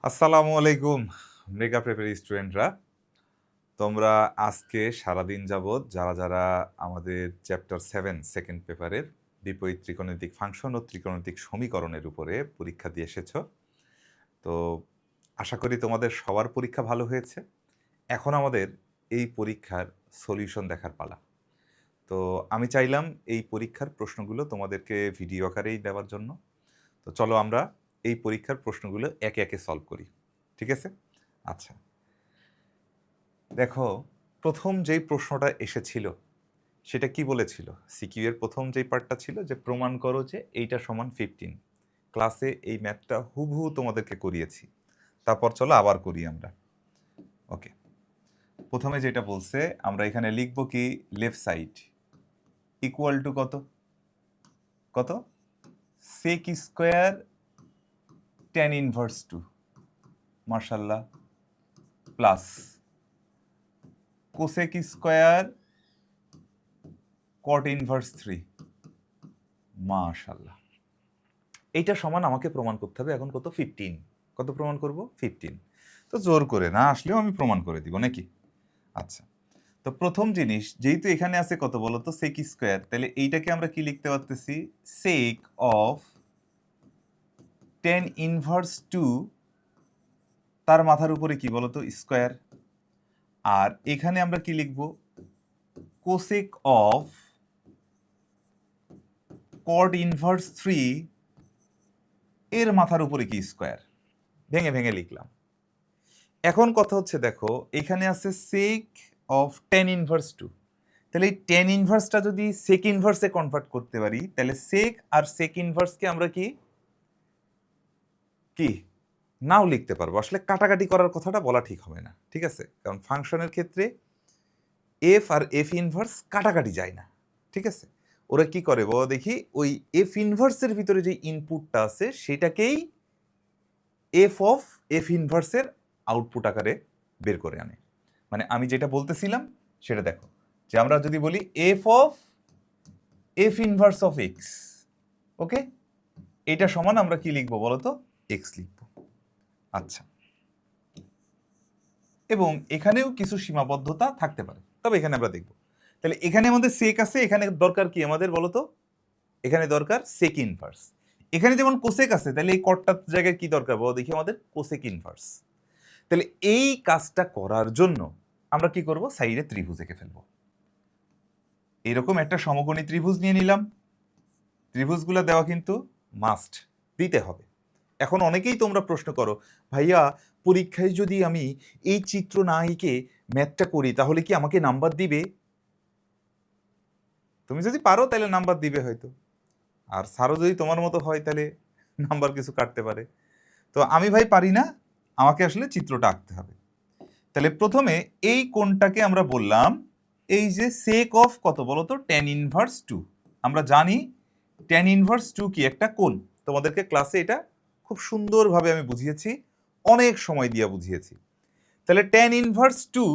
আসসালামু আলাইকুম মেগা প্রেপের স্টুডেন্টরা। তোমরা আজকে সারাদিন যাবৎ যারা আমাদের চ্যাপ্টার 7 সেকেন্ড পেপারের বিপরীত ত্রিকোণমিতিক ফাংশন ও ত্রিকোণমিতিক সমীকরণের উপরে পরীক্ষা দিয়ে এসেছো। তো আশা করি তোমাদের সবার পরীক্ষা ভালো হয়েছে। এখন আমাদের এই পরীক্ষার সলিউশন দেখার পালা। তো আমি চাইলাম এই পরীক্ষার প্রশ্নগুলো তোমাদেরকে ভিডিও আকারেই দেওয়ার জন্য। তো চলো আমরা এই পরীক্ষার প্রশ্নগুলো একে একে সলভ করি, ঠিক আছে? আচ্ছা, দেখো প্রথম যেই প্রশ্নটা এসেছিল সেটা কি বলেছিল? সিকিউ এর প্রথম যেই পার্টটা ছিল যে প্রমাণ করো যে এইটা সমান 15। ক্লাসে এই ম্যাথটা হুবহু তোমাদেরকে করিয়েছি, তারপর চলো আবার করি আমরা। ওকে, প্রথমে যেটা বলছে আমরা এখানে লিখব কি, লেফট সাইড ইকুয়াল টু কত কত সেক স্কোয়ার tan ইনভার্স 2, মাশাআল্লাহ, প্লাস কোসেক স্কোয়ার কট ইনভার্স 3, মাশাআল্লাহ। এইটা সমান আমাকে প্রমাণ করতে হবে এখন কত, 15। কত প্রমাণ করব? 15। তো জোর করে না আসলেও আমি প্রমাণ করে দিব নাকি? আচ্ছা, তো প্রথম জিনিস যেহেতু এখানে আছে কত বলো তো, সেক স্কোয়ার, তাহলে এইটাকে আমরা কি লিখতে পারতেছি, সেক অফ tan ইনভার্স 2 তার মাথার উপরে কি বলতো, স্কোয়ার। আর এখানে আমরা কি লিখব, কোসেক অফ কট ইনভার্স 3 এর মাথার উপরে কি, স্কোয়ার। ভেঙে ভেঙে লিখলাম। এখন কথা হচ্ছে দেখো এখানে আছে সেক অফ tan ইনভার্স 2, তাহলে এই tan ইনভার্সটা যদি সেক ইনভার্সে কনভার্ট করতে পারি তাহলে সেক আর সেক ইনভার্সকে আমরা কি কি নাও লিখতে পারবো। আসলে কাটাকাটি করার কথাটা বলা ঠিক হবে না, ঠিক আছে? কারণ ফাংশনের ক্ষেত্রে এফ আর এফ ইনভার্স কাটাকাটি যায় না, ঠিক আছে? ওরা কি করে বলো দেখি, ওই এফ ইনভার্সের ভিতরে যে ইনপুটটা আছে সেটাকেই এফ অফ এফ ইনভার্সের আউটপুট আকারে বের করে আনে। মানে আমি যেটা বলতেছিলাম সেটা দেখো, যে আমরা যদি বলি F of F inverse of X, okay, এটা সমান আমরা কি লিখবো বলতো, এক্স লিখবো। আচ্ছা, এবং এখানেও কিছু সীমাবদ্ধতা থাকতে পারে, তবে এখানে আমরা দেখব। তাহলে এখানে আমাদের সেক আছে, এখানে দরকার কি আমাদের বলতো, এখানে দরকার সেক ইনভার্স। এখানে যেমন কোসেক আছে, তাহলে এই কটটার জায়গায় কি দরকার বলো দেখি, আমাদের কোসেক ইনভার্স। তাহলে এই কাজটা করার জন্য আমরা কি করব, সাইডে ত্রিভুজ এঁকে ফেলবো। এরকম একটা সমকোণী ত্রিভুজ নিয়ে নিলাম। ত্রিভুজগুলো দেওয়া কিন্তু মাস্ট, দিতে হবে। এখন অনেকেই তোমরা প্রশ্ন করো, ভাইয়া পরীক্ষায় যদি আমি এই চিত্র না এঁকে ম্যাথটা করি তাহলে কি আমাকে নাম্বার দিবে? তুমি যদি পারো তাহলে নাম্বার দিবে হয়তো, আর স্যারও যদি তোমার মতো হয় তাহলে নাম্বার কিছু কাটতে পারে। তো আমি ভাই পারি না, আমাকে আসলে চিত্রটা আঁকতে হবে। তাহলে প্রথমে এই কোণটাকে আমরা বললাম, এই যে সেক অফ কত বলতো, tan ইনভার্স 2। আমরা জানি tan ইনভার্স 2 কি, একটা কোণ। তোমাদেরকে ক্লাসে এটা খুব সুন্দরভাবে আমি বুঝিয়েছি, অনেক সময় দিয়ে বুঝিয়েছি। তাহলে tan ইনভার্স 2,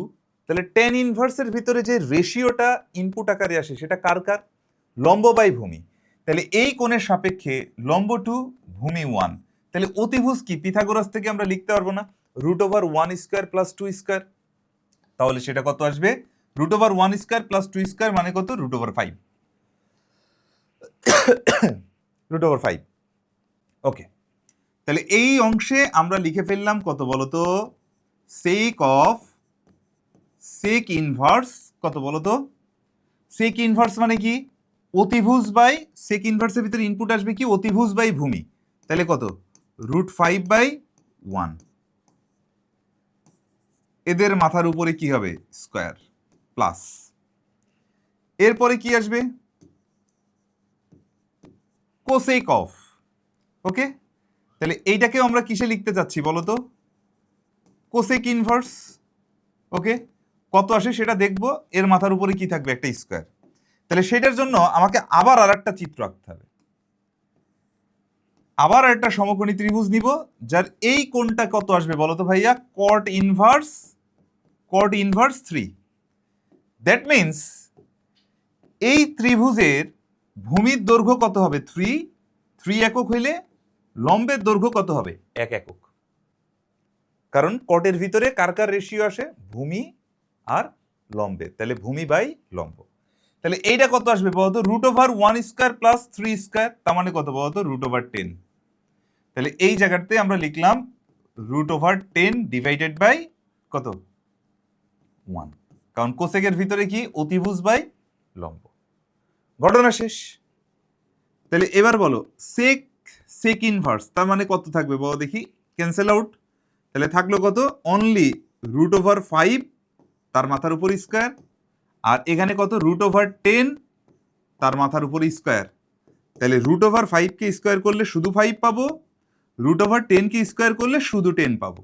তাহলে tan ইনভার্সের ভিতরে যে রেশিওটা ইনপুট আকারে আসে সেটা কার কার, লম্ব বাই ভূমি। তাহলে এই কোণের সাপেক্ষে লম্ব 2, ভূমি 1। তাহলে অতিভুজ কি, পিথাগোরাস থেকে আমরা লিখতে পারবো না, √1 স্কয়ার প্লাস 2 স্কয়ার। তাহলে সেটা কত আসবে, √1 স্কয়ার প্লাস 2 স্কয়ার মানে কত, √5। √5, ওকে। তাহলে এই অংশে আমরা লিখে ফেললাম কত বলতো, সেক অফ সেক ইনভার্স কত বলতো, সেক ইনভার্স মানে কি, অতিভুজ বাই, সেক ইনভার্সের ভিতরে ইনপুট আসবে কি, অতিভুজ বাই ভূমি। তাহলে কত, √5/1। এদের মাথার উপরে কি হবে, স্কয়ার, প্লাস এরপরে কি আসবে, কোসেক অফ, ওকে। তাহলে এইটাকে আমরা কিসে লিখতে চাচ্ছি বলতো, কোসেক ইনভার্স, ওকে। কত আসে সেটা দেখবো, এর মাথার উপরে কি থাকবে, একটা স্কয়ার। তাহলে সেটার জন্য আমাকে আবার আরেকটা চিত্র আঁকতে হবে, আবার একটা সমকোণী ত্রিভুজ নিব, যার এই কোণটা কত আসবে বলতো ভাইয়া, কট ইনভার্স 3। দ্যাট মিন্স এই ত্রিভুজের ভূমির দৈর্ঘ্য কত হবে, 3 একক হইলে লম্বের দৈর্ঘ্য কত হবে, 1 একক। কারণ কটের ভিতরে কার কার রেশিও আসে, ভূমি আর লম্বে, তাহলে ভূমি বাই লম্ব। তাহলে এইটা কত আসবে বলতো, √1² প্লাস 3², তার মানে কত বলতো, √10। তাহলে এই জায়গাতে আমরা লিখলাম √10 ডিভাইডেড বাই কত, 1, কারণ কোসেকের ভিতরে কি, অতিভুজ বাই লম্ব। ঘটনা শেষ। তাহলে এবার বলো সেক ইনভার্স, তার মানে কত থাকবে বলো দেখি, ক্যান্সেল আউট। তাহলে থাকলো কত, অনলি √5 তার মাথার উপর স্কোয়ার, আর এখানে কত, √10 তার মাথার উপর স্কোয়ার। তাহলে √5 কে স্কোয়ার করলে শুধু 5 পাবো, √10 কে স্কোয়ার করলে শুধু 10 পাবো।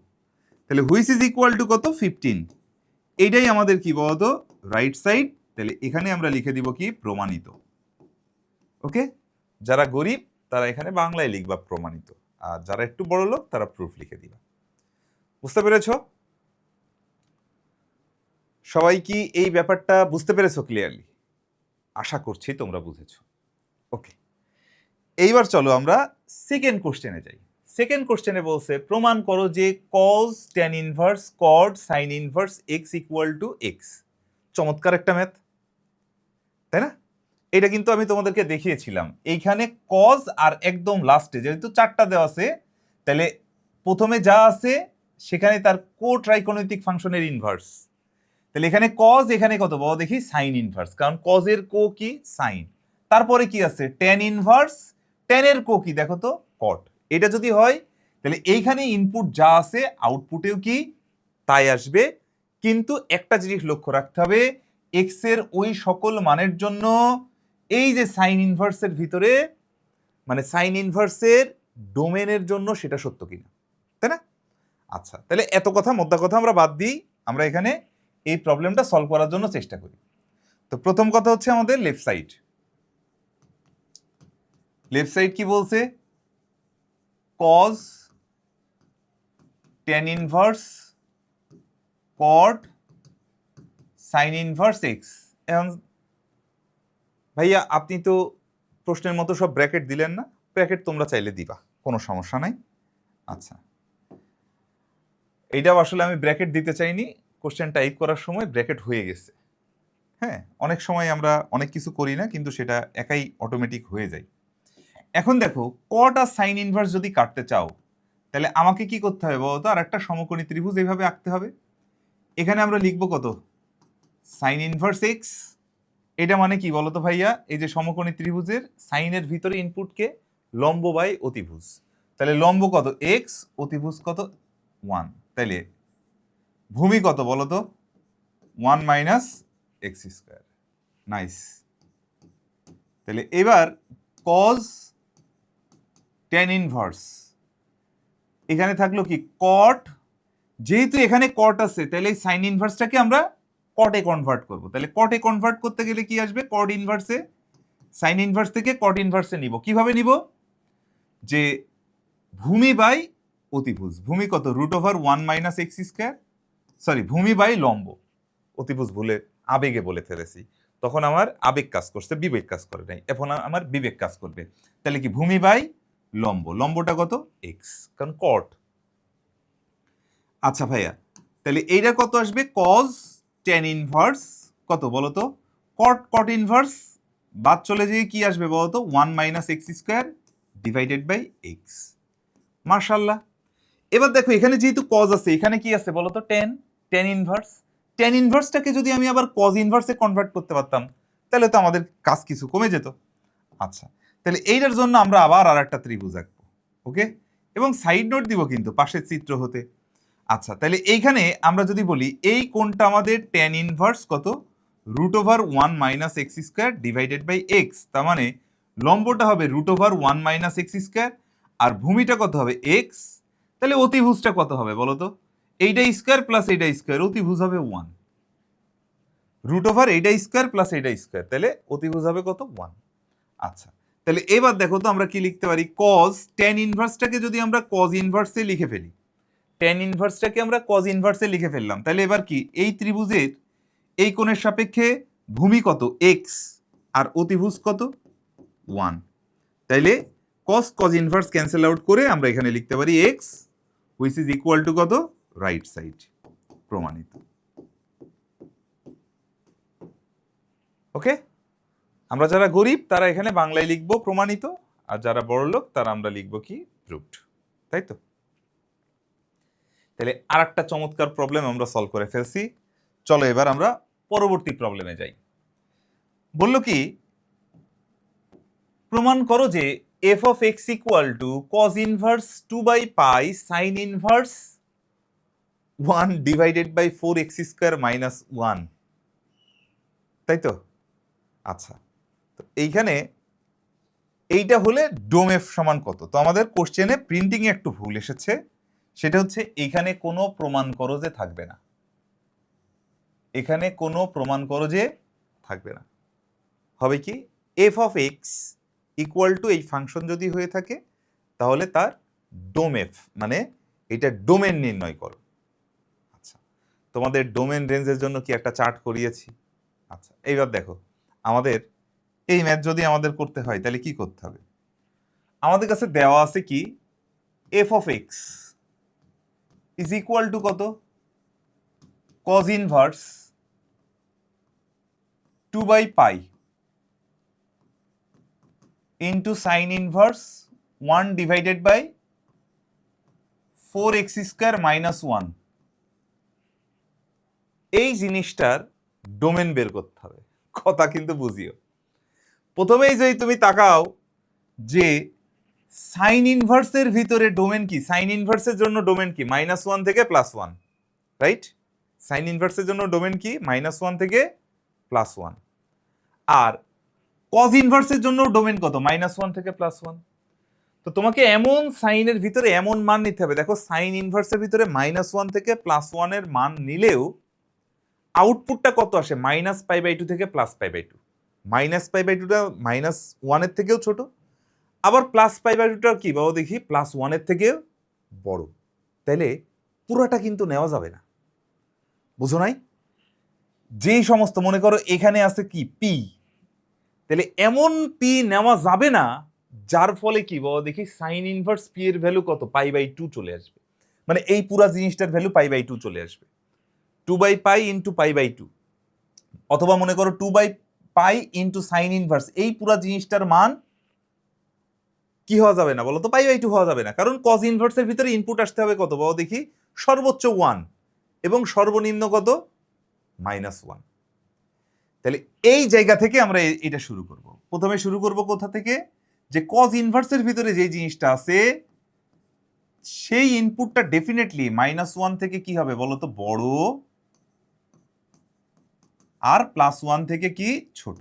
তাহলে হুইচ ইজ ইকুয়াল টু কত, 15। এইটাই আমাদের কি বলতো, রাইট সাইড। তাহলে এখানে আমরা লিখে দিব কি, প্রমাণিত। ওকে, যারা গরিব তারা এখানে বাংলায় লিখবা প্রমাণিত, আর যারা একটু বড় লোক তারা প্রুফ লিখে দিবা। বুঝতে পেরেছো? সবাই কি এই ব্যাপারটা বুঝতে পেরেছো ক্লিয়ারলি? আশা করছি তোমরা বুঝেছো। ওকে, এইবার চলো আমরা সেকেন্ড কোশ্চেনে যাই। সেকেন্ড কোশ্চেনে বলছে প্রমাণ করো যে cos tan inverse cot sin inverse x equal two x। চমৎকার একটা ম্যাথ, তাই না? এটা কিন্তু আমি তোমাদেরকে দেখিয়েছিলাম। এইখানে cos আর একদম লাস্টে যেহেতু 4টা দেওয়া আছে, তাহলে প্রথমে যা আছে সেখানে তার কো-ট্রাইকোণমিতিক ফাংশনের ইনভার্স। তাহলে এখানে cos, এখানে কত বলো দেখি, sin ইনভার্স, কারণ cos এর কো কি, sin। তারপরে কি আছে, tan ইনভার্স, tan এর কো কি দেখো তো, cot। এটা যদি হয় তাহলে এইখানে ইনপুট যা আছে আউটপুটেও কি তাই আসবে। কিন্তু একটা জিনিস লক্ষ্য রাখতে হবে, x এর ওই সকল মানের জন্য এই যে সাইন ইনভার্সের ভিতরে, মানে সাইন ইনভার্সের ডোমেনের জন্য সেটা সত্য কিনা, তাই না? আচ্ছা, তাহলে এত কথা মোদ্দা কথা আমরা বাদ দিই, আমরা এখানে এই প্রবলেমটা সলভ করার জন্য চেষ্টা করি। তো প্রথম কথা হচ্ছে আমাদের লেফট সাইড। লেফট সাইড কি বলছে, cos tan inverse cot sin inverse x। এখন ভাইয়া আপনি তো প্রশ্নের মতো সব ব্র্যাকেট দিলেন না, ব্র্যাকেট তোমরা চাইলে দিবা, কোনো সমস্যা নাই। আচ্ছা, এইটাও আসলে আমি ব্র্যাকেট দিতে চাইনি, কোশ্চেন টাইপ করার সময় ব্র্যাকেট হয়ে গেছে। হ্যাঁ, অনেক সময় আমরা অনেক কিছু করি না, কিন্তু সেটা একাই অটোমেটিক হয়ে যায়। এখন দেখো, কট আর সাইন ইনভার্স যদি কাটতে চাও তাহলে আমাকে কি করতে হবে বলতো, আর একটা সমকোণী ত্রিভুজ এইভাবে আঁকতে হবে। এখানে আমরা লিখবো কত, সাইন ইনভার্স এক্স। এটা মানে কি বলতো ভাইয়া, এই যে সমকোণী ত্রিভুজের সাইনের ভিতরে ইনপুটকে লম্ব বাই অতিভুজ। তাহলে লম্ব কত, এক্স, অতিভুজ কত, 1। তাইলে ভূমি কত বলতো, 1 মাইনাস এক্স স্কোয়ার। নাইস। তাহলে এবার cos tan ইনভার্স, এখানে থাকলো কি cot, যেহেতু এখানে cot আছে তাহলে সাইন ইনভার্সটাকে আমরা কটে কনভার্ট করব। তাহলে কটে কনভার্ট করতে গেলে কি আসবে, cot ইনভার্সে, সাইন ইনভার্স থেকে cot ইনভার্সে নিব। কিভাবে নিব, যে ভূমি বাই অতিভুজ। ভূমি কত, √1 মাইনাস এক্স স্কোয়ার, সরি ভূমি বাই লম্ব। অতিভুজ ভুলে আবেগে বলে ফেলেছি, তখন আমার আবেগ কাজ করছে, বিবেক কাজ করে নাই, এখন আমার বিবেক কাজ করবে। তাহলে কি ভূমি বাই লম্ব, লম্বটা কত, এক্স, কারণ কট। আচ্ছা ভাইয়া, তাহলে এইটা কত আসবে, cos tan ইনভার্স কত বলতো, cot ইনভার্স বাদ চলে যেয়ে কি আসবে বলতো, 1 minus x square divided by x. মার্শাল্লাহ। এবার দেখো এখানে যেহেতু cos আছে, এখানে কি আছে বলতো, tan ইনভার্স। tan ইনভার্সটাকে যদি আমি আবার cos ইনভার্সে কনভার্ট করতে পারতাম তাহলে তো আমাদের কাজ কিছু কমে যেত। আচ্ছা, তাহলে এইটার জন্য আমরা আবার আর একটা ত্রিভুজ আঁকবো। ওকে, এবং সাইড নোট দিব কিন্তু পাশের চিত্র হতে। আচ্ছা, তাহলে এইখানে আমরা যদি বলি এই কোণটা আমাদের tan ইনভার্স কত, √1 minus x square divided by x. তার মানে লম্বটা হবে √1 মাইনাস এক্স স্কোয়ার, আর ভূমিটা কত হবে, এক্স। তাহলে অতিভুজটা কত হবে বলতো, এইটা স্কোয়ার প্লাস এইটা স্কোয়ার, অতিভুজ হবে 1। এইটা স্কোয়ার প্লাস এইটা স্কোয়ার, তাহলে অতিভুজ হবে কত, 1। আচ্ছা, তাহলে এবার দেখো তো আমরা কি লিখতে পারি, cos tan ইনভার্সটাকে যদি আমরা cos ইনভার্সে লিখে ফেলি, tan ইনভার্সটাকে আমরা cos ইনভার্সে লিখে ফেললাম, তাহলে এবার কি এই ত্রিভুজের এই কোণের সাপেক্ষে ভূমি কত, x, আর অতিভুজ কত, 1। তাইলে cos ইনভার্স ক্যান্সেল আউট করে আমরা এখানে লিখতে পারি x, which is equal to কত, রাইট সাইড প্রমাণিত। ওকে, আমরা যারা গরিব তারা এখানে বাংলায় লিখবো প্রমাণিত, আর যারা বড়লোক তারা আমরা লিখবো কি প্রুভড, তাই তো? তাহলে আর একটা চমৎকার প্রবলেম আমরা সলভ করে ফেলছি। চলো এবার আমরা পরবর্তী প্রবলেমে যাই। বলল কি, প্রমাণ করো যে f of x equal to cos inverse 2 by pi sin inverse 1 divided by 4x square minus 1, তাই তো? আচ্ছা, তো এইখানে এইটা হলে ডোম এফ সমান কত? তো আমাদের কোশ্চেনে প্রিন্টিং এ একটু ভুল এসেছে, সেটা হচ্ছে এখানে কোনো প্রমাণ করো যে থাকবে না, এখানে কোনো প্রমাণ করো যে থাকবে না। হবে কি, F of X equal two এই ফাংশন যদি হয়ে থাকে তাহলে তার ডোম এফ মানে এটা ডোমেন নির্ণয় করো। আচ্ছা, তোমাদের ডোমেন রেঞ্জের জন্য কি একটা চার্ট করিয়েছি। আচ্ছা, এইবার দেখো, আমাদের এই ম্যাথ যদি আমাদের করতে হয় তাহলে কি করতে হবে? আমাদের কাছে দেওয়া আছে কি, F of X is equal to কত? Cos inverse 2 by pi into sin inverse 1 divided by 4x square minus 1, এই জিনিসটার ডোমেন বের করতে হবে। কথা কিন্তু বুঝিও। প্রথমেই যদি তুমি তাকাও যে সাইন ইনভার্সের ভিতরে ডোমেন কি, সাইন ইনভার্সের জন্য ডোমেন কি -1 থেকে +1, রাইট? সাইন ইনভার্সের জন্য ডোমেন কি -1 থেকে +1, আর কজ ইনভার্সের জন্য ডোমেন কত, -1 থেকে +1। তো তোমাকে এমন সাইনের ভিতরে এমন মান নিতে হবে। দেখো, সাইন ইনভার্সের ভিতরে -1 থেকে +1 এর মান নিলেও আউটপুটটা কত আসে, -π/2 থেকে +π/2। -π/2টা -1 এর থেকেও ছোট, আবার +π/2টা কি বাবা দেখি +1 এর থেকেও বড়। তাইলে পুরোটা কিন্তু নেওয়া যাবে না, বুঝো নাই? যেই সমস্ত, মনে করো এখানে আছে কি পি, তাহলে এমন পি নেওয়া যাবে না যার ফলে কি বাবা দেখি সাইন ইনভার্স পি এর ভ্যালু কত, π/2 চলে আসবে। মানে এই পুরা জিনিসটার ভ্যালু π/2 চলে আসবে, 2 by pi into π/2, অথবা মনে করো 2 by pi into sign inverse, এই পুরা জিনিসটার মান কি হওয়া যাবে না বলো তো, π/2 হওয়া যাবে না। কারণ কজ ইনভার্সের ভিতরে ইনপুট আসতে হবে কত বাবা দেখি, সর্বোচ্চ 1 এবং সর্বনিম্ন কত, -1। তাহলে এই জায়গা থেকে আমরা এটা শুরু করব। প্রথমে শুরু করব কোথা থেকে, যে কজ ইনভার্সের ভিতরে যে জিনিসটা আছে সেই ইনপুটটা ডেফিনেটলি -1 থেকে কি হবে বলো তো, বড়, আর +1 থেকে কি ছোট,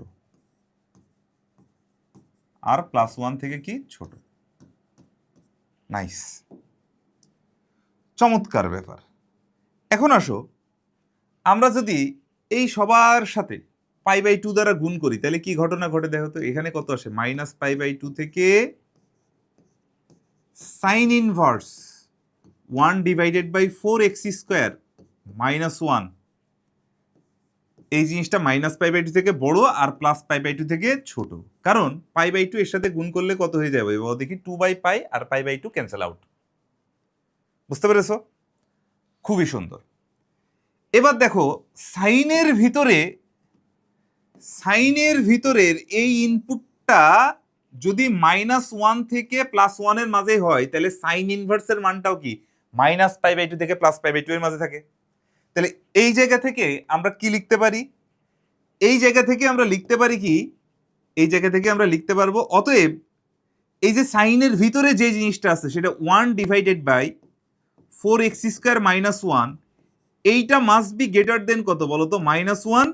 আর +1 থেকে কি ছোট। নাইস, চমৎকার ব্যাপার। এখন আসো, আমরা যদি এই সবার সাথে π/2 দ্বারা গুণ করি তাহলে কি ঘটনা ঘটে দেখো তো। এখানে কত আসে, -π/2 থেকে sine inverse 1 divided by 4x square -1, এই জিনিসটা -π/2 থেকে বড় আর +π/2 থেকে ছোট। কারণ π/2 এর সাথে গুণ করলে কত হয়ে যাবে এবার দেখি, 2 by pi আর π/2 ক্যান্সেল আউট। বুঝতে পেরেছো? খুবই সুন্দর। এবার দেখো, সাইনের ভিতরের এই ইনপুটটা যদি -1 থেকে +1 এর মাঝে হয় তাহলে সাইন ইনভার্সের মানটাও কি -π/2 থেকে +π/2 এর মাঝে থাকে। তাহলে এই জায়গা থেকে আমরা কি লিখতে পারি, এই জায়গা থেকে আমরা লিখতে পারি কি, এই জায়গা থেকে আমরা লিখতে পারবো অতএব এই যে সাইনের ভিতরে যে জিনিসটা আছে সেটা 1 ডিভাইডেড বাই 4x স্কোয়ার -1, এইটা মাস্ট বি গ্রেটার দেন কত বলো তো, -1,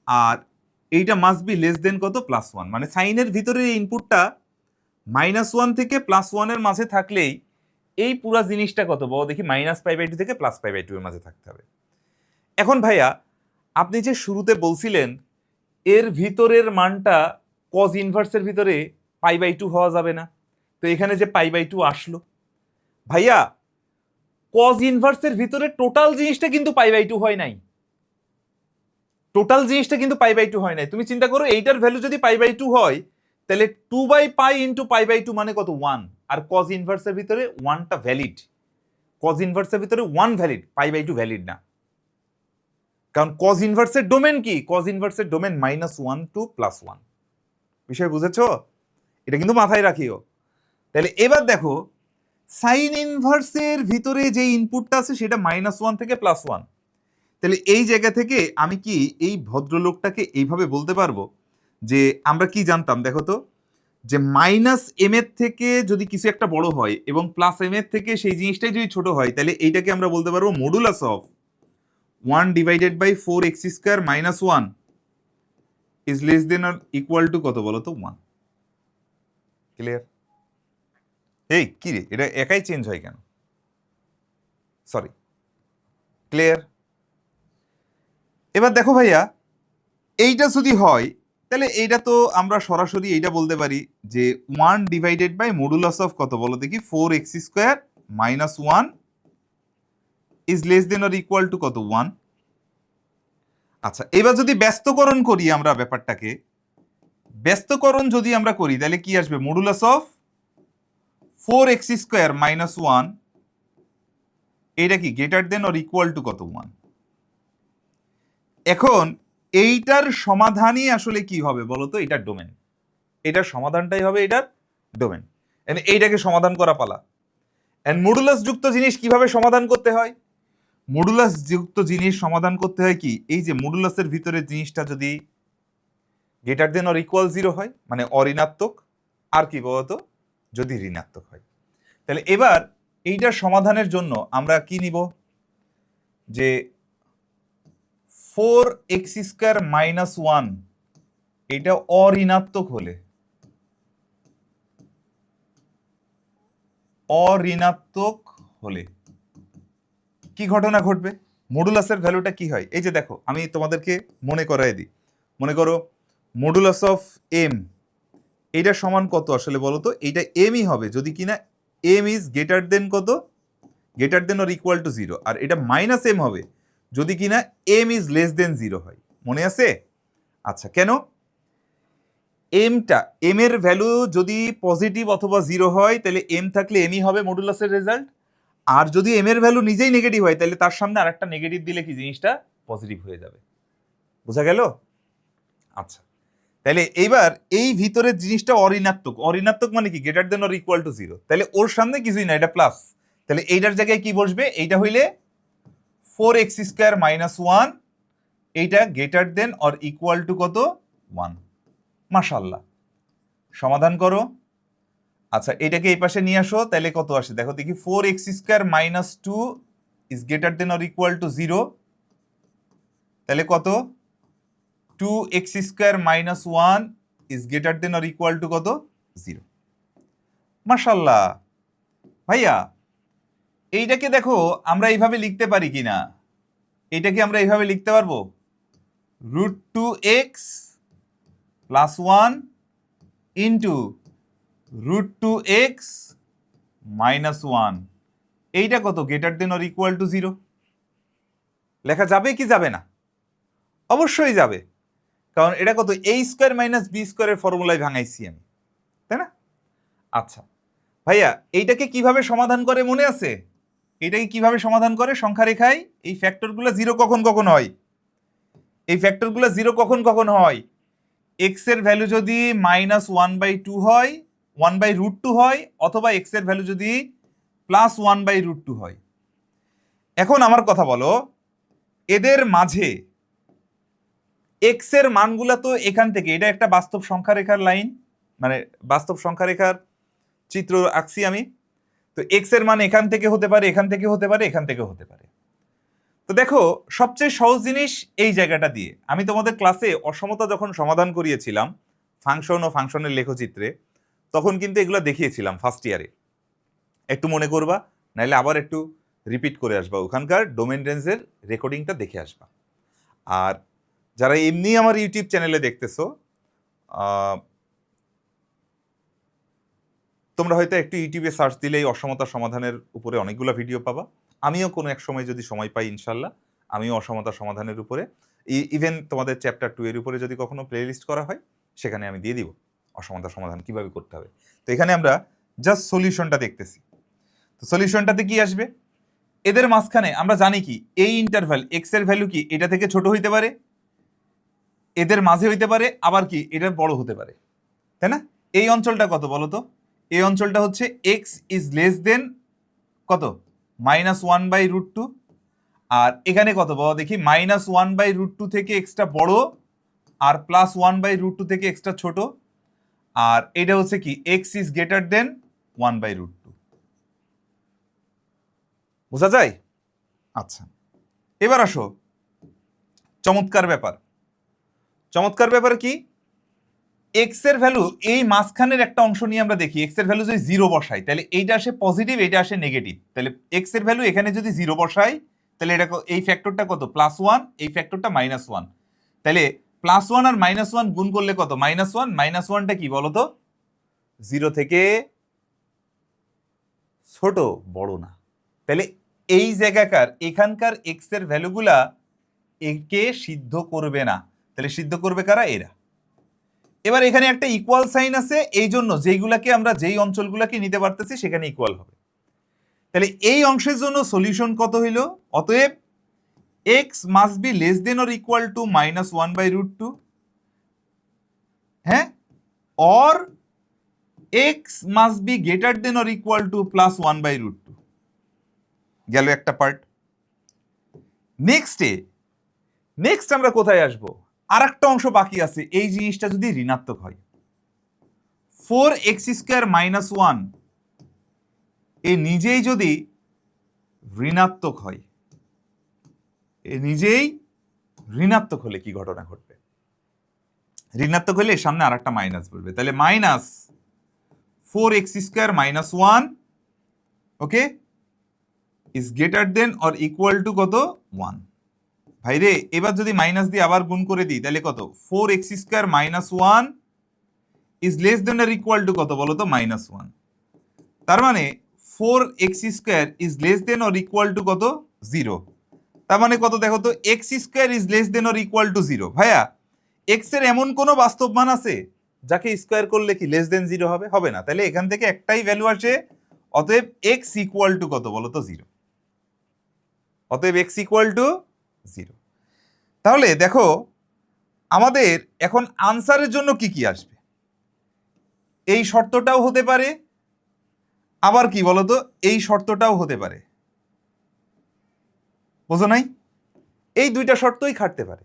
আর এইটা মাস্ট বি লেস দেন কত, +1। মানে সাইনের ভিতরে ইনপুটটা -1 থেকে +1 এর মাঝে থাকলেই এই পুরা জিনিসটা কত বলো দেখি, -π/2 থেকে +π/2 এর মাঝে থাকতে হবে। এখন ভাইয়া, আপনি যে শুরুতে বলছিলেন এর ভিতরের মানটা কজ ইনভার্সের ভিতরে π/2 হওয়া যাবে না, তো এখানে যে π/2 আসলো, ভাইয়া কজ ইনভার্সের ভিতরে টোটাল জিনিসটা কিন্তু π/2 হয় নাই, টোটাল জিনিসটা কিন্তু π/2 হয় নাই। তুমি চিন্তা করো, এইটার ভ্যালু যদি π/2 হয় তাহলে 2 by pi into π/2 মানে কত, 1, আর কজ ইনভার্সের ভিতরে 1টা ভ্যালিড, কজ ইনভার্সের ভিতরে 1 ভ্যালিড, π/2 ভ্যালিড না, কারণ কজ ইনভার্সের ডোমেন কি? কজ ইনভার্সের ডোমেন -1 টু +1। বিষয় বুঝেছো? এটা কিন্তু মাথায় রাখিও। তাহলে এবার দেখো সাইন ইনভার্সের ভিতরে যে ইনপুটটা আছে সেটা -1 থেকে +1। তাহলে এই জায়গা থেকে আমি কি এই ভদ্রলোকটাকে এইভাবে বলতে পারবো যে আমরা কি জানতাম দেখো তো, যে -m এর থেকে যদি কিছু একটা বড় হয় এবং +m এর থেকে সেই জিনিসটাই যদি ছোট হয়, তাহলে এইটাকে আমরা বলতে পারবো modulus of 1/4x² - 1 is less than or equal to কত বলো তো? 1। ক্লিয়ার? এই কি রে, এটা একাই চেঞ্জ হয় কেন? Sorry, clear? এবার দেখো ভাইয়া, এইটা যদি হয় তাহলে এইটা তো আমরা সরাসরি এইটা বলতে পারি যে 1/মডুলাস অফ কত বলো দেখি? 4x² - 1 is less than or equal to কত? 1। আচ্ছা, এবার যদি ব্যস্তকরণ করি আমরা ব্যাপারটাকে, ব্যস্তকরণ যদি আমরা করি তাহলে কি আসবে? মডুলাস অফ 4x² - 1 এইটা কি greater than or equal to কত? 1। এখন এইটার সমাধানই আসলে কি হবে বলতো? এটার ডোমেন, এটার সমাধানটাই হবে এটার ডোমেন। এইটাকে সমাধান করা পালা। এন্ড মডুলাস যুক্ত জিনিস কিভাবে সমাধান করতে হয়? মডুলাস যুক্ত জিনিস সমাধান করতে হয় কি, এই যে মডুলাসের ভিতরে জিনিসটা যদি গ্রেটার দেন অর ইকুয়াল 0 হয়, মানে অঋণাত্মক, আর কি বলতো? যদি ঋণাত্মক হয়। তাহলে এবার এইটার সমাধানের জন্য আমরা কি নিব? যে 4x² - 1 এটা অঋণাত্মক হলে, অঋণাত্মক হলে কি ঘটনা ঘটবে? মডুলাসের ভ্যালুটা কি হয়? এই যে দেখো, আমি তোমাদেরকে মনে করাই দিই। মনে করো মডুলাস অফ m এইটা সমান কত আসলে বলো তো? এইটা mই হবে যদি কিনা m ইজ গ্রেটার দেন কত? Greater than or equal to 0। আর এটা -m হবে যদি কিনা m ইজ লেস দেন 0 হয়। মনে আছে? আচ্ছা, কেন? m এর ভ্যালু যদি পজিটিভ অথবা 0 হয় তাহলে m থাকলে mই হবে মডুলাসের রেজাল্ট। আর যদি m এর ভ্যালু নিজেই নেগেটিভ হয় তাহলে তার সামনে আরেকটা নেগেটিভ দিলে কি জিনিসটা পজিটিভ হয়ে যাবে। বোঝা গেল? আচ্ছা, তাহলে এইবার এই ভিতরের জিনিসটা অঋণাত্মক। অঋণাত্মক মানে কি? Greater than or equal to 0। তাহলে ওর সামনে কিছুই না, এটা প্লাস। তাহলে এইটার জায়গায় কি বসবে? এইটা হইলে 4x² - 1 এইটা greater than or equal to কত? 1। মাশাআল্লাহ, সমাধান করো। আচ্ছা, এটাকে এই পাশে নিয়ে আসো, তাহলে কত আসে দেখো দেখি? 4x² - 2 is greater than or equal to 0। তাহলে কত? 2x² - 1 is greater than or equal to কত? 0। মাশাআল্লাহ ভাইয়া, এইটাকে দেখো আমরা এইভাবে লিখতে পারি কিনা? এইটাকে আমরা এইভাবে লিখতে পারবো? √2x + 1 ইন্টু √2x - 1 এইটা কত? Greater than or equal to 0। লেখা যাবে কি যাবে না? অবশ্যই যাবে, কারণ এটা কত? a² - b² এর ফর্মুলায় ভাঙাইছি আমি, তাই না? আচ্ছা ভাইয়া, এইটাকে কিভাবে সমাধান করে মনে আছে? এটাকে কিভাবে সমাধান করে? সংখ্যা রেখায় এই ফ্যাক্টরগুলো 0 কখন কখন হয়? এই ফ্যাক্টরগুলো 0 কখন কখন হয়? x এর ভ্যালু যদি -1/2 হয়, 1/√2 হয়, অথবা x এর ভ্যালু যদি +1/√2 হয়। এখন আমার কথা বলো, এদের মাঝে x এর মানগুলা তো এখান থেকে, এটা একটা বাস্তব সংখ্যা রেখার লাইন, মানে বাস্তব সংখ্যা রেখার চিত্র আঁকছি আমি। তো x এর মান এখান থেকে হতে পারে, এখান থেকে হতে পারে, এখান থেকে হতে পারে। তো দেখো, সবচেয়ে সহজ জিনিস এই জায়গাটা দিয়ে আমি তোমাদের ক্লাসে অসমতা যখন সমাধান করিয়েছিলাম ফাংশন ও ফাংশনের লেখচিত্রে, তখন কিন্তু এগুলো দেখিয়েছিলাম ফার্স্ট ইয়ারে। একটু মনে করবা, নাহলে আবার একটু রিপিট করে আসবা, ওখানকার ডোমেন রেঞ্জের রেকর্ডিংটা দেখে আসবা। আর যারা এমনি আমার ইউটিউব চ্যানেলে দেখতেছো, তোমরা হয়তো একটু ইউটিউবে সার্চ দিলেই অসমতা সমাধানের উপরে অনেকগুলো ভিডিও পাবা। আমিও কোনো এক সময় যদি সময় পাই ইনশাল্লাহ আমিও অসমতা সমাধানের উপরে, ইভেন তোমাদের চ্যাপ্টার 2 এর উপরে যদি কখনো প্লে লিস্ট করা হয় সেখানে আমি দিয়ে দিব অসমতা সমাধান কিভাবে করতে হবে। তো এখানে আমরা জাস্ট সলিউশনটা দেখতেছি। তো সলিউশনটাতে কি আসবে? এদের মাঝখানে আমরা জানি কি এই ইন্টারভ্যাল এক্স এর ভ্যালু কি এটা থেকে ছোট হইতে পারে, এদের মাঝে হইতে পারে, আবার কি এটা বড় হতে পারে, তাই না? এই অঞ্চলটা কত বলো তো? এই অঞ্চলটা হচ্ছে এক্স ইজ লেস দেন কত, -1/√2। আর এখানে কত বলো দেখি, -1/√2 থেকে এক্সটা বড়, আর +1/√2 থেকে এক্সটা ছোট। আর এটা হচ্ছে কি এক্স ইজ গ্রেটার দেন 1/√2। বোঝা যায়? আচ্ছা, এবার আসো চমৎকার ব্যাপার। চমৎকার ব্যাপার কি, এক্স এর ভ্যালু এই মাঝখানের একটা অংশ নিয়ে আমরা দেখি, এক্স এর ভ্যালু যদি 0 বসাই তাহলে এইটা আসে পজিটিভ, এটা আসে নেগেটিভ। তাহলে এক্স এর ভ্যালু এখানে যদি 0 বসাই তাহলে এটা এই ফ্যাক্টরটা কত, +1, এই ফ্যাক্টরটা -1। তাহলে +1 আর -1 গুণ করলে কত, -1। -1টা কি বলতো, 0 থেকে ছোট, বড় না। তাহলে এই জায়গাকার এখানকার এক্স এর ভ্যালুগুলা একে সিদ্ধ করবে না। তাহলে সিদ্ধ করবে কারা, এরা। এবার এখানে একটা ইকুয়াল সাইন আছে, এই জন্য যেইগুলাকে আমরা যেই অঞ্চলগুলাকে নিতে পারতেছি সেখানে ইকুয়াল হবে। তাহলে এই অংশের জন্য সলিউশন কত হইল, অতএব x must be less than or equal to -1/√2, হ্যাঁ, or x must be greater than or equal to +1/√2। গেল একটা পার্ট। নেক্সট আমরা কোথায় আসবো, আর একটা অংশ বাকি আছে। এই জিনিসটা যদি ঋণাত্মক হয়, 4x² - 1 এ নিজেই যদি ঋণাত্মক হয়, এ নিজেই ঋণাত্মক হলে কি ঘটনা ঘটবে? ঋণাত্মক হলে সামনে আর একটা মাইনাস বলবে, তাহলে -4x² - 1, okay, is greater than or equal to কত, 1। ভাইরে এবার যদি মাইনাস দিয়ে আবার গুণ করে দিই তাহলে কত, 4x² - 1 is less than or equal to কত বলো তো, -1। তার মানে 4x² is less than or equal to কত, 0। তার মানে কত দেখো তো, x² is less than or equal to 0। ভাইয়া এক্স এর এমন কোন বাস্তব মান আছে যাকে স্কোয়ার করলে কি লেস দেন 0 হবে? হবে না। তাহলে এখান থেকে একটাই ভ্যালু আসে, অতএব x ইকুয়াল টু কত বলো তো, 0। অতএব x ইকুয়াল টু 0। তাহলে দেখো আমাদের এখন আনসারের জন্য কি কি আসবে, এই শর্তটাও হতে পারে, আবার কি বলতো এই শর্তটাও হতে পারে। বোঝো নাই? এই দুইটা শর্তই খাটতে পারে।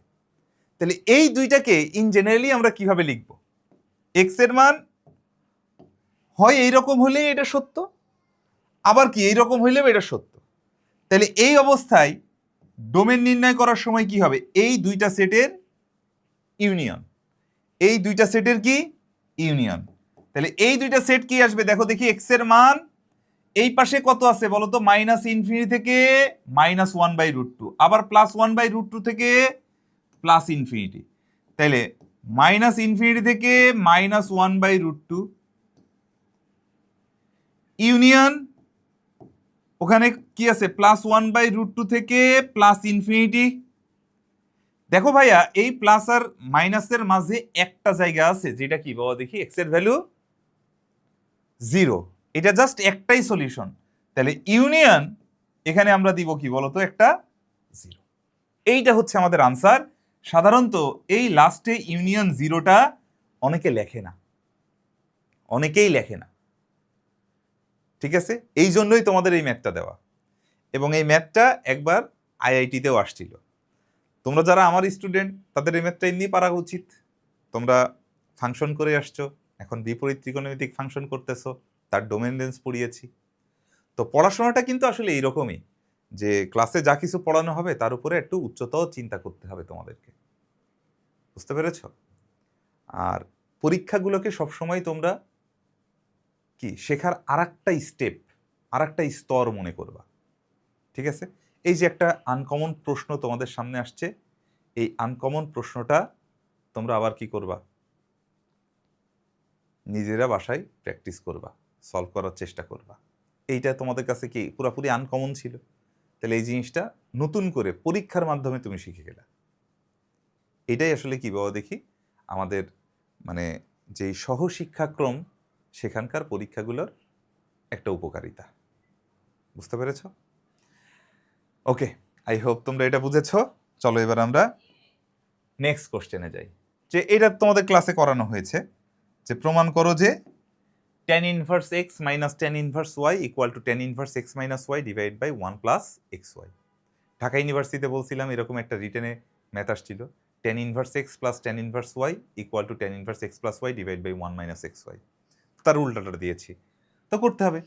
তাহলে এই দুইটাকে ইন জেনারেলি আমরা কিভাবে লিখব, এক্স এর মান হয় এইরকম হলেই এটা সত্য, আবার কি এইরকম হইলেও এটা সত্য। তাহলে এই অবস্থায় ডোমেন নির্ণয় করার সময় কি হবে, এই দুইটা সেটের ইউনিয়ন, এই দুইটা সেটের কি ইউনিয়ন। তাহলে এই দুইটা সেট কি আসবে দেখো দেখি, এক্স এর মান এই পাশে কত আছে বলতো, -∞ থেকে -1/√2, আবার +1/√2 থেকে +∞। তাহলে -∞ থেকে -1/√2 ইউনিয়ন, ওখানে কি আছে, +1/√2 থেকে +∞। দেখো ভাইয়া এই প্লাস আর মাইনাসের মাঝে একটা জায়গা আছে যেটা কি বাবা দেখি, এক্স এর ভ্যালু 0। এটা জাস্ট একটাই সলিউশন। তাহলে ইউনিয়ন এখানে আমরা দিব কি বলতো, একটা 0। এইটা হচ্ছে আমাদের আনসার। সাধারণত এই লাস্টে ইউনিয়ন 0টা অনেকে লেখে না, অনেকেই লেখে না, ঠিক আছে? এই জন্যই তোমাদের এই ম্যাথটা দেওয়া, এবং এই ম্যাথটা একবার আইআইটিতেও আসছিল। তোমরা যারা আমার স্টুডেন্ট তাদের এই ম্যাথটা এমনি পারা উচিত। তোমরা ফাংশন করে আসছো, এখন বিপরীত ত্রিকোণমিতিক ফাংশন করতেছো, তার ডোমেন রেঞ্জ পড়িয়েছি। তো পড়াশোনাটা কিন্তু আসলে এইরকমই, যে ক্লাসে যা কিছু পড়ানো হবে তার উপরে একটু উচ্চতাও চিন্তা করতে হবে তোমাদেরকে। বুঝতে পেরেছ? আর পরীক্ষাগুলোকে সবসময় তোমরা কি শেখার আরেকটা স্টেপ, আরেকটা স্তর মনে করবা, ঠিক আছে? এই যে একটা আনকমন প্রশ্ন তোমাদের সামনে আসছে, এই আনকমন প্রশ্নটা তোমরা আবার কি করবা, নিজেরা বাসায় প্র্যাকটিস করবা, সলভ করার চেষ্টা করবা। এইটা তোমাদের কাছে কি পুরোপুরি আনকমন ছিল, তাহলে এই জিনিসটা নতুন করে পরীক্ষার মাধ্যমে তুমি শিখে গেলা। এটাই আসলে কি বাবা দেখি আমাদের মানে যেই সহশিক্ষাক্রম সেখানকার পরীক্ষাগুলোর একটা উপকারিতা। বুঝতে পেরেছ? ওকে, আই হোপ তোমরা এটা বুঝেছো। চলো এবার আমরা নেক্সট কোশ্চেনে যাই। যে এটা তোমাদের ক্লাসে করানো হয়েছে, যে প্রমাণ করো যে tan inverse x minus tan inverse y equal to tan inverse x minus y divide by 1 plus xy। Dhaka ইউনিভার্সিটিতে বলছিলাম এরকম একটা রিটেনে ম্যাথ আসছিল, tan inverse x plus tan inverse y equal to tan inverse x plus y divide by 1 minus xy। তার উল্টাটা দিয়েছি, তো করতে হবে।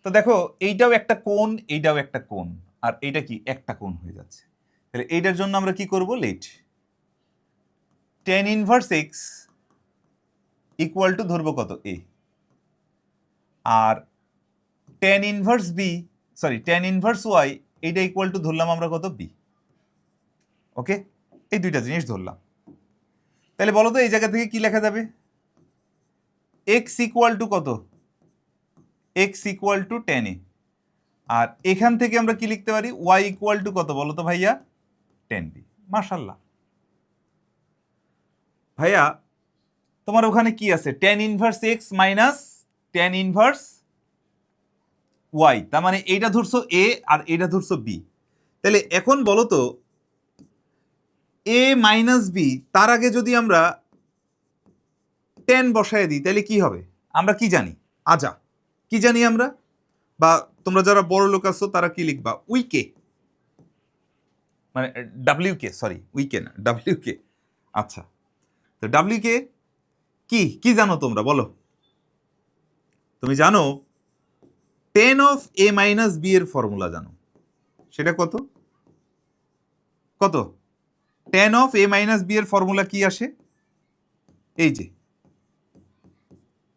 তো দেখো এইটাও একটা কোণ, এইটাও একটা কোণ, আর এইটা কি একটা কোণ হয়ে যাচ্ছে। তাহলে এইটার জন্য আমরা কি করব, let tan inverse x equal to ধরবো কত a, আর tan inverse b sorry tan inverse y এইটা ইকুয়াল টু ধরলাম আমরা কত b। ওকে, এই দুইটা জিনিস ধরলাম। তাহলে বলো তো এই জায়গা থেকে কি লেখা যাবে, x ইকুয়াল টু কত, x equal to tan a, আর এখান থেকে আমরা কি লিখতে পারি, y ইকুয়াল টু কত বলো তো ভাইয়া, tan b। মাশাআল্লাহ ভাইয়া, তোমার ওখানে কি আছে, tan inverse x minus tan inverse y, তার মানে এইটা ধরছো a আর এইটা ধরছো b। তাহলে এখন বলো তো a মাইনাস b, তার আগে যদি আমরা tan বসায় দিই তাহলে কি হবে, আমরা কি জানি, আজা কি জানি আমরা, বা তোমরা যারা বড় লোক আছো তারা কি লিখবা, উইকে, মানে ডাব্লিউ কে, সরি উইকে না, ডাব্লিউ কে। আচ্ছা, তো ডাব্লিউ কে কি কি জানো তোমরা বলো, তুমি জানো tan of a minus b এর ফর্মুলা জানো, সেটা কত, কত tan of a minus b এর ফর্মুলা কি আসে, এই যে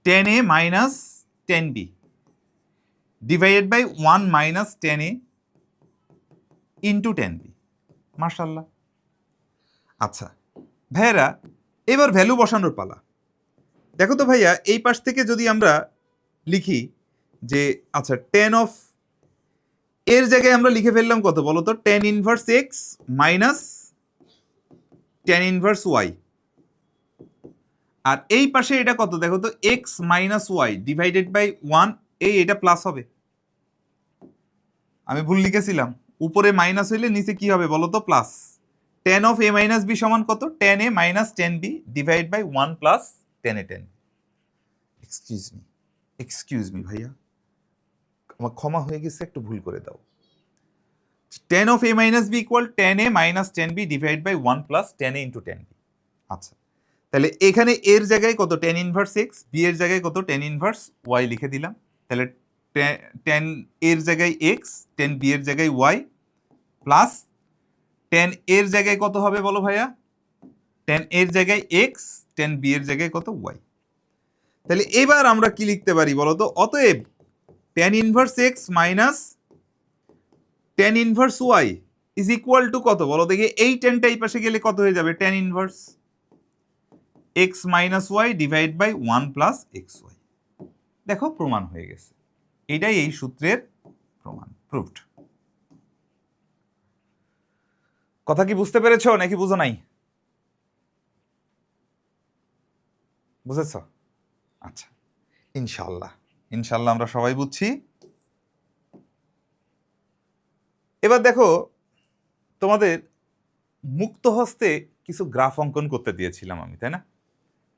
tan a minus tan b divided by 1 minus tan a into tan b। মাশাআল্লাহ। আচ্ছা ভাইয়েরা, এবার ভ্যালু বসানোর পালা। দেখো তো ভাইয়া, এই পাশ থেকে যদি আমরা লিখি যে আচ্ছা tan অফ এর জায়গায় আমরা লিখে ফেললাম কত বলো তো, tan inverse x minus tan inverse y, আর এই পাশে এটা কত দেখো তো, x minus y divided by 1, এটা প্লাস হবে, আমি ভুল লিখেছিলাম, উপরে মাইনাস হইলে নিচে কি হবে বলো তো, plus. tan of a minus b সমান কত, tan a minus tan b divide by 1 plus tan a tan b। Excuse me ভাইয়া, আমার ক্ষমা হয়ে গেছে, একটু ভুল করে দাও। tan of a minus b equal tan a minus tan b divide by 1 plus tan a into tan b। আচ্ছা, তাহলে এখানে এর জায়গায় কত, tan ইনভার্স x, b এর জায়গায় কত, tan ইনভার্স y লিখে দিলাম। তাহলে tan এর জায়গায় x, tan b এর জায়গায় y, প্লাস tan এর জায়গায় কত হবে বলো ভাইয়া, tan এর জায়গায় x, tan b এর জায়গায় কত, y। তাহলে এবার আমরা কি লিখতে পারি বলো তো, অতএব tan inverse x minus tan inverse y is equal to কত বলো দেখি, এই টেনটা এই পাশে গেলে কত হয়ে যাবে, tan inverse x minus y divide by 1 plus xy। দেখো প্রমাণ হয়ে গেছে, এটাই এই সূত্রের প্রমাণ, প্রুভড। কথা কি বুঝতে পেরেছো নাকি বুঝো নাই, বুঝেছ? আচ্ছা, ইনশাল্লাহ ইনশাল্লাহ আমরা সবাই বুঝছি। এবার দেখো, তোমাদের মুক্ত হস্তে কিছু গ্রাফ অঙ্কন করতে দিয়েছিলাম আমি, তাই না?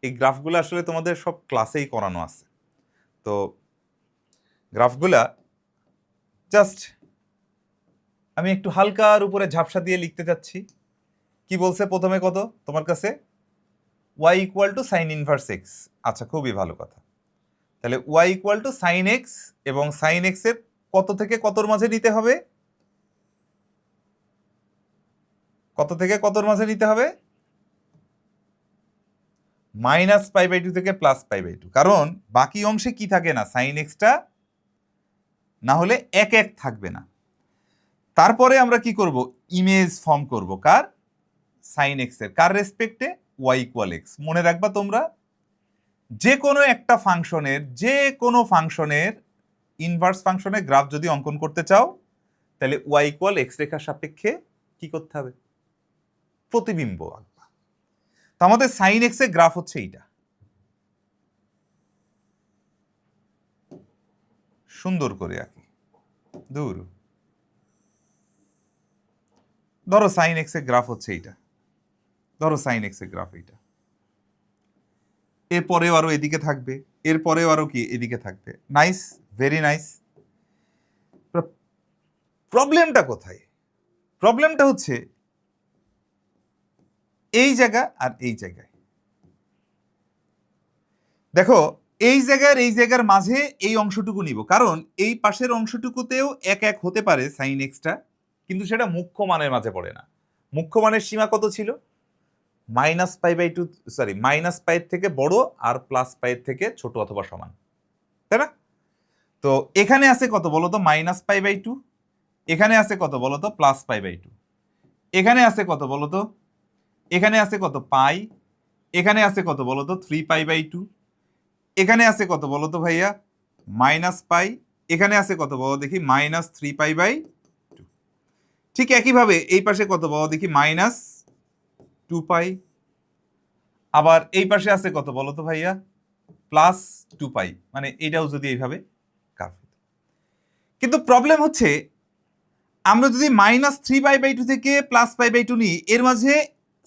এই গ্রাফগুলো আসলে তোমাদের সব ক্লাসেই করানো আছে। তো গ্রাফগুলা জাস্ট আমি একটু হালকার উপরে ঝাপসা দিয়ে লিখতে যাচ্ছি। কি বলছে প্রথমে, কত তোমার কাছে, y equal to sine inverse x. আচ্ছা, খুবই ভালো কথা। তাহলে y equal to sine x, এবং সাইন এক্স এর কত থেকে কতর মাঝে নিতে হবে, কত থেকে কতর মাঝে নিতে হবে, মাইনাস পাই বাই টু থেকে প্লাস পাই বাই টু, কারণ বাকি অংশে কি থাকে না, সাইন এক্সটা না হলে এক এক থাকবে না। তারপরে আমরা কি করব, ইমেজ ফর্ম করব কার, সাইন এক্স এর, কার রেসপেক্টে, y ইকুয়াল এক্স। মনে রাখবা তোমরা, যে কোনো একটা ফাংশনের, যে কোনো ফাংশনের ইনভার্স ফাংশনের গ্রাফ যদি অঙ্কন করতে চাও, তাহলে y ইকুয়াল এক্স রেখার সাপেক্ষে কি করতে হবে, প্রতিবিম্ব আঁকবা। তো আমাদের সাইন এক্স এর গ্রাফ হচ্ছে এইটা, সুন্দর করে আঁকি, দূর। ধরো সাইন এক্স এর গ্রাফ হচ্ছে এইটা, ধরো সাইন এক্স এর গ্রাফ এইটা, এরপরেও আরো এদিকে থাকবে, এরপরেও আরো কি এদিকে থাকবে। Nice, very nice. প্রবলেমটা কোথায়? প্রবলেমটা হচ্ছে এই জায়গা আর এই জায়গায়। দেখো এই জায়গার মাঝে এই অংশটুকু নিব, কারণ এই পাশের অংশটুকুতেও এক এক হতে পারে সাইন এক্সটা, কিন্তু সেটা মুখ্য মানের মাঝে পড়ে না। মুখ্য মানের সীমা কত ছিল? -π/2, সরি -π থেকে বড় আর +π থেকে ছোট অথবা সমান, তাই না? তো এখানে আছে কত বলো তো? -π/2। এখানে আছে কত বলো তো? +π/2। এখানে আছে কত বলো তো? এখানে আছে কত? পাই। এখানে আছে কত বলো তো? 3π/2। এখানে আছে কত বলো তো ভাইয়া? -π। এখানে আছে কত বলো দেখি? -3π/2। ঠিক একইভাবে এই পাশে কত বলো দেখি? -2π। আবার এই পাশে আছে কত বলো তো ভাইয়া? +2π। মানে এটাও যদি এইভাবে কার্ভ। কিন্তু প্রবলেম হচ্ছে আমরা যদি -3π/2 থেকে +π/2 নিই, এর মাঝে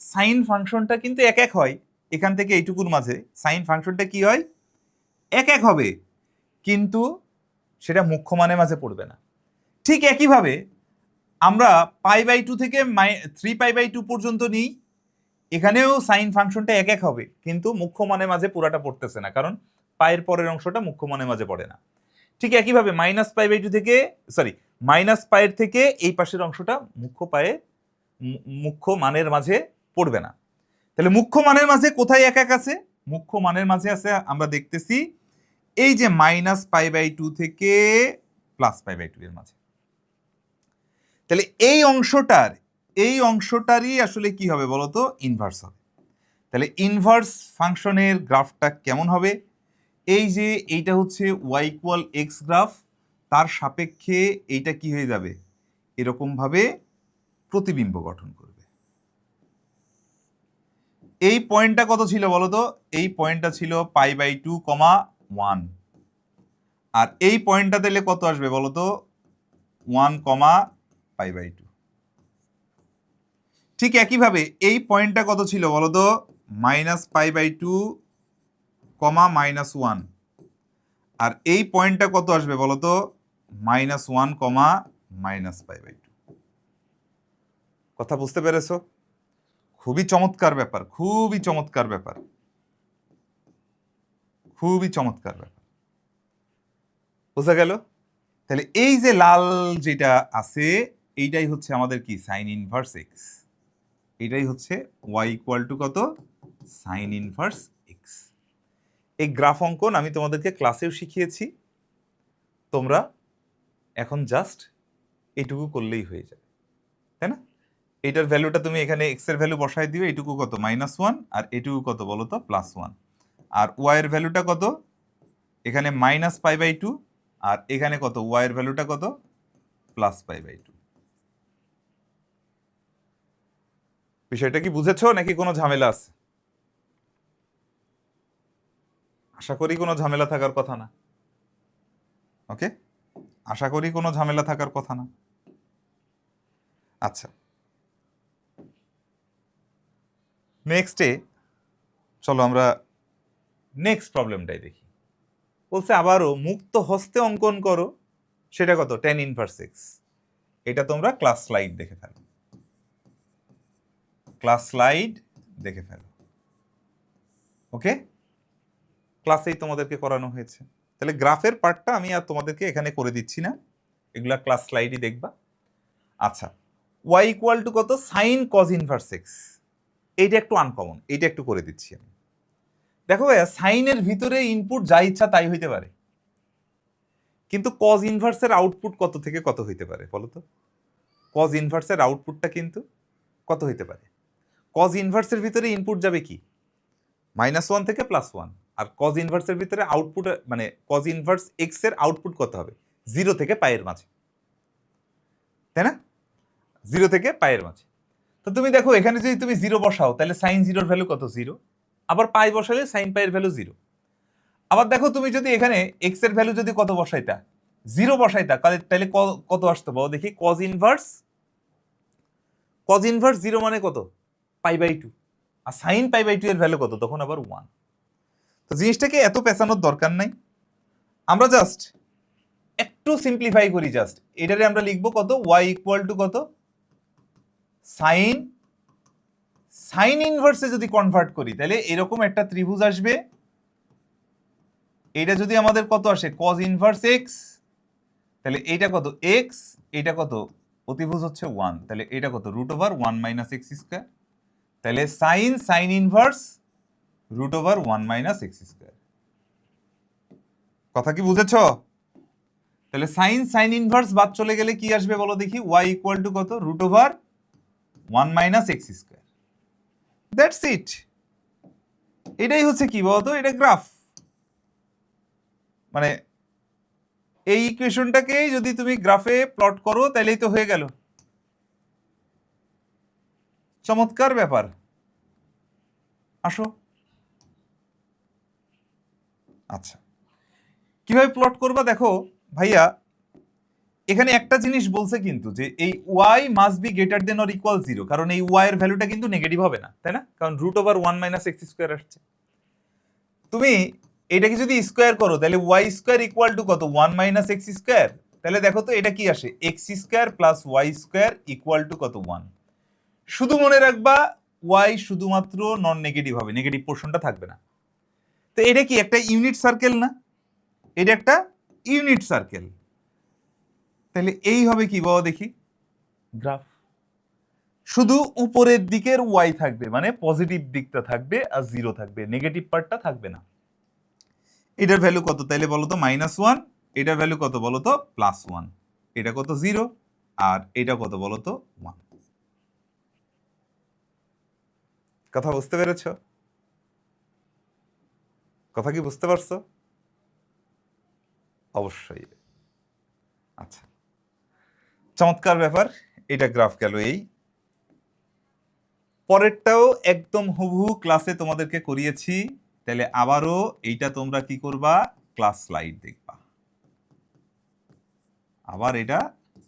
সাইন ফাংশনটা কিন্তু এক এক হয়। এখান থেকে এইটুকুর মাঝে সাইন ফাংশনটা কি হয়? এক এক হবে, কিন্তু সেটা মুখ্য মানের মাঝে পড়বে না। ঠিক একইভাবে আমরা π/2 থেকে 3π/2 পর্যন্ত নিই, এখানেও সাইন ফাংশনটা এক এক হবে, কিন্তু মুখ্য মানের মাঝে পুরাটা পড়তেছে না, কারণ পায়ের পরের অংশটা মুখ্য মানের মাঝে পড়ে না। ঠিক একইভাবে -π/2 থেকে, সরি -π থেকে এই পাশের অংশটা মুখ্য মানের মাঝে পড়বে না। তাহলে মুখ্য মানের মাঝে কোথায় এক এক আছে? মুখ্য মানের মাঝে আছে, আমরা দেখতেছি এই যে -π/2 থেকে +π/2 এর মাঝে। তাহলে এই অংশটারই আসলে কি হবে বলতো? ইনভার্স হবে। তাহলে ইনভার্স ফাংশনের গ্রাফটা কেমন হবে? এই যে এইটা হচ্ছে y=x গ্রাফ, তার সাপেক্ষে এইটা কি হয়ে যাবে? এরকম ভাবে প্রতিবিম্ব গঠন করবে। এই পয়েন্টটা কত ছিল বলতো? এই পয়েন্টটা ছিল π/2, 1। আর এই পয়েন্টটা দিলে কত আসবে বলতো? 1, π/2। ঠিক একইভাবে এই পয়েন্টটা কত ছিল বলতো? -π/2, -1। আর এই পয়েন্টটা কত আসবে বলতো? -1, π/2। কথা বুঝতে পেরেছো? খুবই চমৎকার ব্যাপার, খুবই চমৎকার ব্যাপার, খুবই চমৎকার ব্যাপার। বোঝা গেল? তাহলে এই যে লাল যেটা আছে, এইটাই হচ্ছে আমাদের কি? Sign inverse x. এটাই হচ্ছে y= কত? Sign inverse x. এই গ্রাফ অঙ্কন আমি তোমাদেরকে ক্লাসেও শিখিয়েছি, তোমরা এখন জাস্ট এইটুকু করলেই হয়ে যাবে, তাই না? এটার ভ্যালুটা তুমি এখানে এক্স এর ভ্যালু বসাই দিবে, এইটুকু কত? -1, আর এটুকু কত বলো তো? +1। আর ওয়াই এর ভ্যালুটা কত? এখানে -π/2, আর এখানে কত? ওয়াই এর ভ্যালুটা কত? +π/2। বিষয়টা কি বুঝেছো নাকি কোনো ঝামেলা আছে? আশা করি কোনো ঝামেলা থাকার কথা না। ওকে, আশা করি কোনো ঝামেলা থাকার কথা না। আচ্ছা, নেক্সটে চলো আমরা নেক্সট প্রবলেমটাই দেখি। বলছে আবারও মুক্ত হস্তে অঙ্কন করো, সেটা কত? tan inverse x. এটা তোমরা ক্লাস স্লাইড দেখে ফেলো, ক্লাস স্লাইড দেখে ফেলো। ওকে, ক্লাসেই তোমাদেরকে করানো হয়েছে। তাহলে গ্রাফের পার্টটা আমি আর তোমাদেরকে এখানে করে দিচ্ছি না, এগুলা ক্লাস স্লাইডই দেখবা। আচ্ছা, y= কত? Sign cause inverse x. এইটা একটু আনকমন, এইটা একটু করে দিচ্ছি আমি। দেখো ভাইয়া, সাইনের ভিতরে ইনপুট যা ইচ্ছা তাই হইতে পারে, কিন্তু কজ ইনভার্সের আউটপুট কত থেকে কত হইতে পারে বলো তো? কজ ইনভার্সের আউটপুটটা কিন্তু কত হইতে পারে? কজ ইনভার্সের ভিতরে ইনপুট যাবে কি? -1 থেকে +1। আর কজ ইনভার্সের ভিতরে আউটপুট, মানে কজ ইনভার্স এক্স এর আউটপুট কত হবে? 0 থেকে π এর মাঝে, তাই না? 0 থেকে π এর মাঝে। তো তুমি দেখো এখানে যদি তুমি 0 বসাও, তাহলে সাইন 0 এর ভ্যালু কত? 0। আবার π বসালে সাইন π এর ভ্যালু 0। আবার দেখো তুমি যদি এখানে এক্স এর ভ্যালু যদি কত বসাইতা? 0 বসাইতা, তাহলে কত আসতো বলো দেখি? কজ ইনভার্স 0 মানে কত, π/2, আর সাইন π/2 এর ভ্যালু কত, তখন আবার 1। তো জিনিসটাকে এত পেঁচানোর দরকার নাই, আমরা জাস্ট একটু সিম্পলিফাই করি। জাস্ট এটারে আমরা লিখবো কত, y ইকুয়াল টু কত, সাইন ইনভার্সে যদি কনভার্ট করি তাহলে এরকম একটা ত্রিভুজ আসবে। এটা যদি আমাদের কত আসে, কজ ইনভার্স এক্স, তাহলে এইটা কত এক্স, এটা কত, অতিভুজ হচ্ছে 1, তাহলে এটা কত √1 - x², তাহলে সাইন ইনভার্স √1 - x²। কথা কি বুঝেছো? তাহলে সাইন ইনভার্স বাদ চলে গেলে কি আসবে বলো দেখি, y ইকুয়াল টু কত, √1 - x²। That's it. এটাই হচ্ছে কি বলতো, এটা গ্রাফ। মানে এই ইকুয়েশনটাকে যদি তুমি গ্রাফে প্লট করো তাহলেই তো হয়ে গেল। চমৎকার ব্যাপার। আসো। আচ্ছা, কিভাবে প্লট করবা দেখো ভাইয়া, এখানে একটা জিনিস বলছে কিন্তু, যে এই y must be greater than or equal 0, কারণ এই y এর ভ্যালুটা কিন্তু নেগেটিভ হবে না, তাই না? কারণ √1 - x² আসছে। তুমি এটাকে যদি স্কোয়ার করো তাহলে y² ইকুয়াল টু কত, 1 - x²। তাহলে দেখো তো এটা কি আসে, x² plus y² equal to কত, 1। শুধু মনে রাখবা y শুধুমাত্র নন নেগেটিভ হবে, নেগেটিভ পোর্শনটা থাকবে না। তো এটা কি একটা ইউনিট সার্কেল না? এটা একটা ইউনিট সার্কেল। তাহলে এই হবে কি বাবা দেখি, গ্রাফ। শুধু উপরের দিকের y থাকবে, মানে পজিটিভ দিকটা থাকবে, আর 0 থাকবে, নেগেটিভ পার্টটা থাকবে না। এটার ভ্যালু কত তাইলে বলো তো, -1। এটার ভ্যালু কত বলো তো, +1। এটা কত, 0। আর এটা কত বলো তো, 1। কথা বুঝতে পেরেছ? কথা কি বুঝতে পারছো? অবশ্যই। আচ্ছা, চমৎকার ব্যাপার। এটা গ্রাফ গেল। এই পরেরটাও একদম হুবহু ক্লাসে তোমাদেরকে করিয়েছি, তাহলে আবারও এইটা তোমরা কি করবা, ক্লাস স্লাইড দেখবা। আবার এটা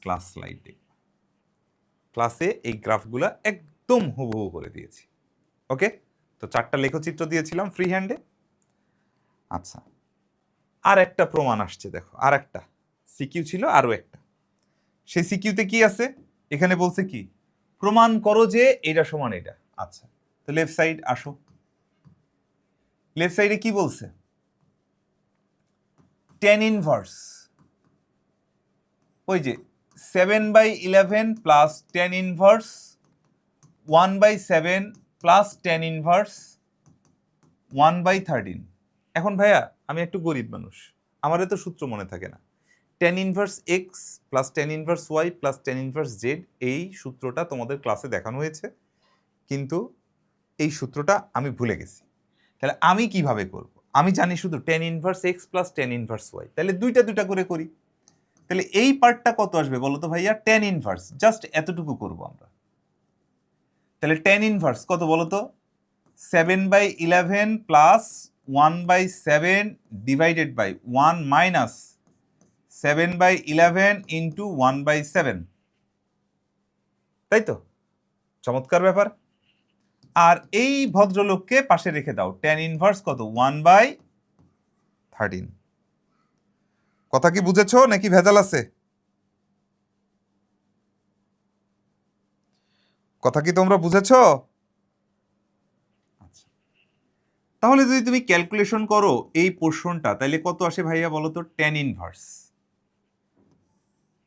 ক্লাস স্লাইড দেখবা। ক্লাসে এই গ্রাফগুলা একদম হুবহু করে দিয়েছি। ওকে, তো 4টা লেখচিত্র দিয়েছিলাম ফ্রি হ্যান্ডে। আচ্ছা, আর একটা প্রমাণ আসছে দেখো, আর একটা সিকিউ ছিল, আরো একটা। সেই সিকিউতে কি আছে, এখানে বলছে কি, প্রমাণ করো যে এটা সমান এটা। আচ্ছা, তো লেফট সাইড আসো। লেফট সাইডে কি বলছে, tan ইনভার্স, ওই যে 7/11 plus tan inverse 1/7 plus tan inverse 1/13। এখন ভাইয়া আমি একটু গরিব মানুষ, আমার তো সূত্র মনে থাকে না। tan inverse x plus tan inverse y plus tan inverse z, এই সূত্রটা তোমাদের ক্লাসে দেখানো হয়েছে, কিন্তু এই সূত্রটা আমি ভুলে গেছি। তাহলে আমি কিভাবে করব? আমি জানি শুধু tan inverse x plus tan inverse y, তাহলে দুইটা করে করি। তাহলে এই পার্টটা কত আসবে বলো তো ভাইয়া, tan ইনভার্স, জাস্ট এতটুকু করব আমরা। তাহলে tan ইনভার্স কত বলো তো, 7/11 plus 1/7 divided by 1 minus 7/11 into 1/7, তাই তো? চমৎকার ব্যাপার। আর এই ভদ্রলোককে পাশে রেখে দাও, tan ইনভার্স কত, 1/13। কথা কি বুঝেছো নাকি ভেজাল আছে? কথা কি তোমরা বুঝেছো? আচ্ছা, তাহলে যদি তুমি ক্যালকুলেশন করো এই পোর্শনটা, তাহলে কত আসে ভাইয়া বলো তো, tan ইনভার্স।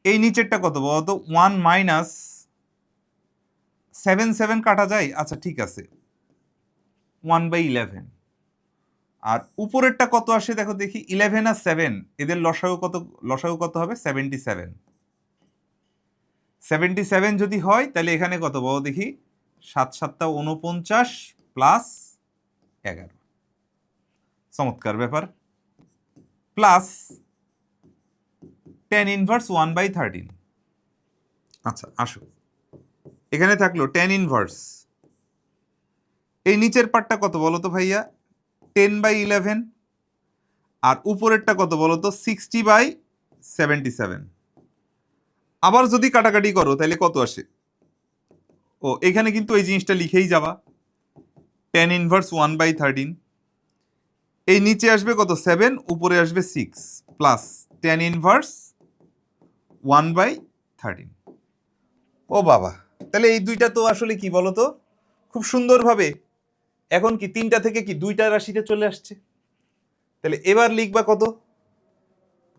এই নিচেরটা কত বলো তো, 1 মাইনাস 7 কাটা যায়, আচ্ছা ঠিক আছে, 1/11। আর উপরেরটা কত আসে দেখো দেখি, 11 আর 7 এদের লসাগু কত হবে, 77। 77 যদি হয় তাহলে এখানে কত বলো দেখি, 7 7 49 প্লাস 11। চমৎকার ব্যাপার। Plus tan inverse 1/13। আচ্ছা আসো, এখানে থাকলো tan ইনভার্স, এই নিচের পার্টটা কত বলো তো ভাইয়া, 10/11। আর উপরেরটা কত বলো তো, 60/77। আবার যদি কাটাকাটি করো তাহলে কত আসে, ও এখানে কিন্তু এই জিনিসটা লিখেই যাবা, tan ইনভার্স 1/13, এই নিচে আসবে কত 7, উপরে আসবে 6 প্লাস tan ইনভার্স 1/13। ও বাবা, তাহলে এই দুইটা তো আসলে কি বলতো খুব সুন্দরভাবে এখন কি 3টা থেকে কি 2টা রাশিতে চলে আসছে। তাহলে এবার লিখবা কত,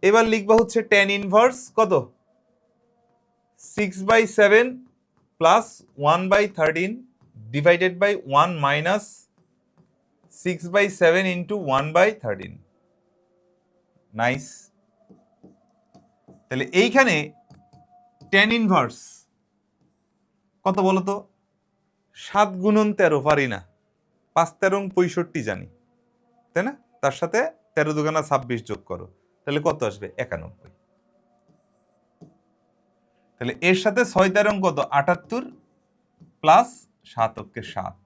এবার লিখবা হচ্ছে tan ইনভার্স কত 6/7 plus 1/13 divided by 1 minus 6/7 into 1/13। Nice. তাহলে এইখানে tan ইনভার্স কত বলতো 7 গুণন 13 পারি না, 5 13 65 জানি, তাই না? তার সাথে 13 দুগুণা 26 যোগ করো, তাহলে কত আসবে 91। তাহলে এর সাথে 6 13 কত 78 প্লাস 7 অক্ষে 7,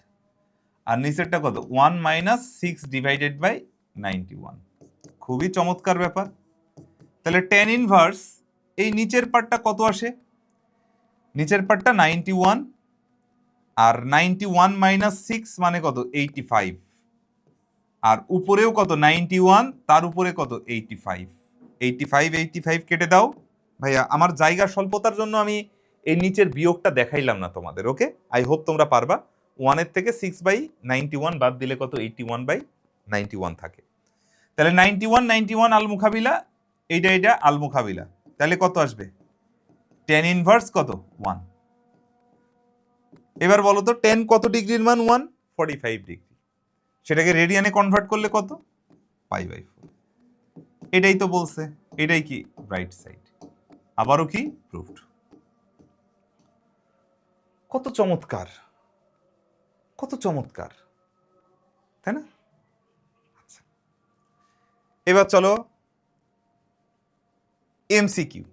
আর নিচেরটা কত 1 মাইনাস 6 ডিভাইডেড বাই 91। খুবই চমৎকার ব্যাপার। তাহলে tan ইনভার্স এই নিচের পার্টটা কত আসে, নিচের পার্টটা 91, আর 91 মাইনাস 6 মানে কত 85, আর উপরেও কত 91, তার উপরে কত 85। 85 85 কেটে দাও। ভাইয়া আমার জায়গা স্বল্পতার জন্য আমি এই নিচের বিয়োগটা দেখাইলাম না তোমাদের, ওকে? আই হোপ তোমরা পারবা। 1 এর থেকে 6/91 বাদ দিলে কত 81/91 থাকে। তাহলে 91 91 আল মুখাবিলা, এইটা আল মুখাবিলা, তাহলে কত আসবে tan ইনভার্স কত 1। এবার বলো তো tan কত ডিগ্রির মান 1, 45 ডিগ্রি, সেটাকে রেডিয়ানে কনভার্ট করলে কত π/4। এটাই তো বলছে, এটাই কি রাইট সাইড, আবারও কি প্রুভড। কত চমৎকার, কত চমৎকার, তাই না? আচ্ছা, এবার চলো এমসিকিউ।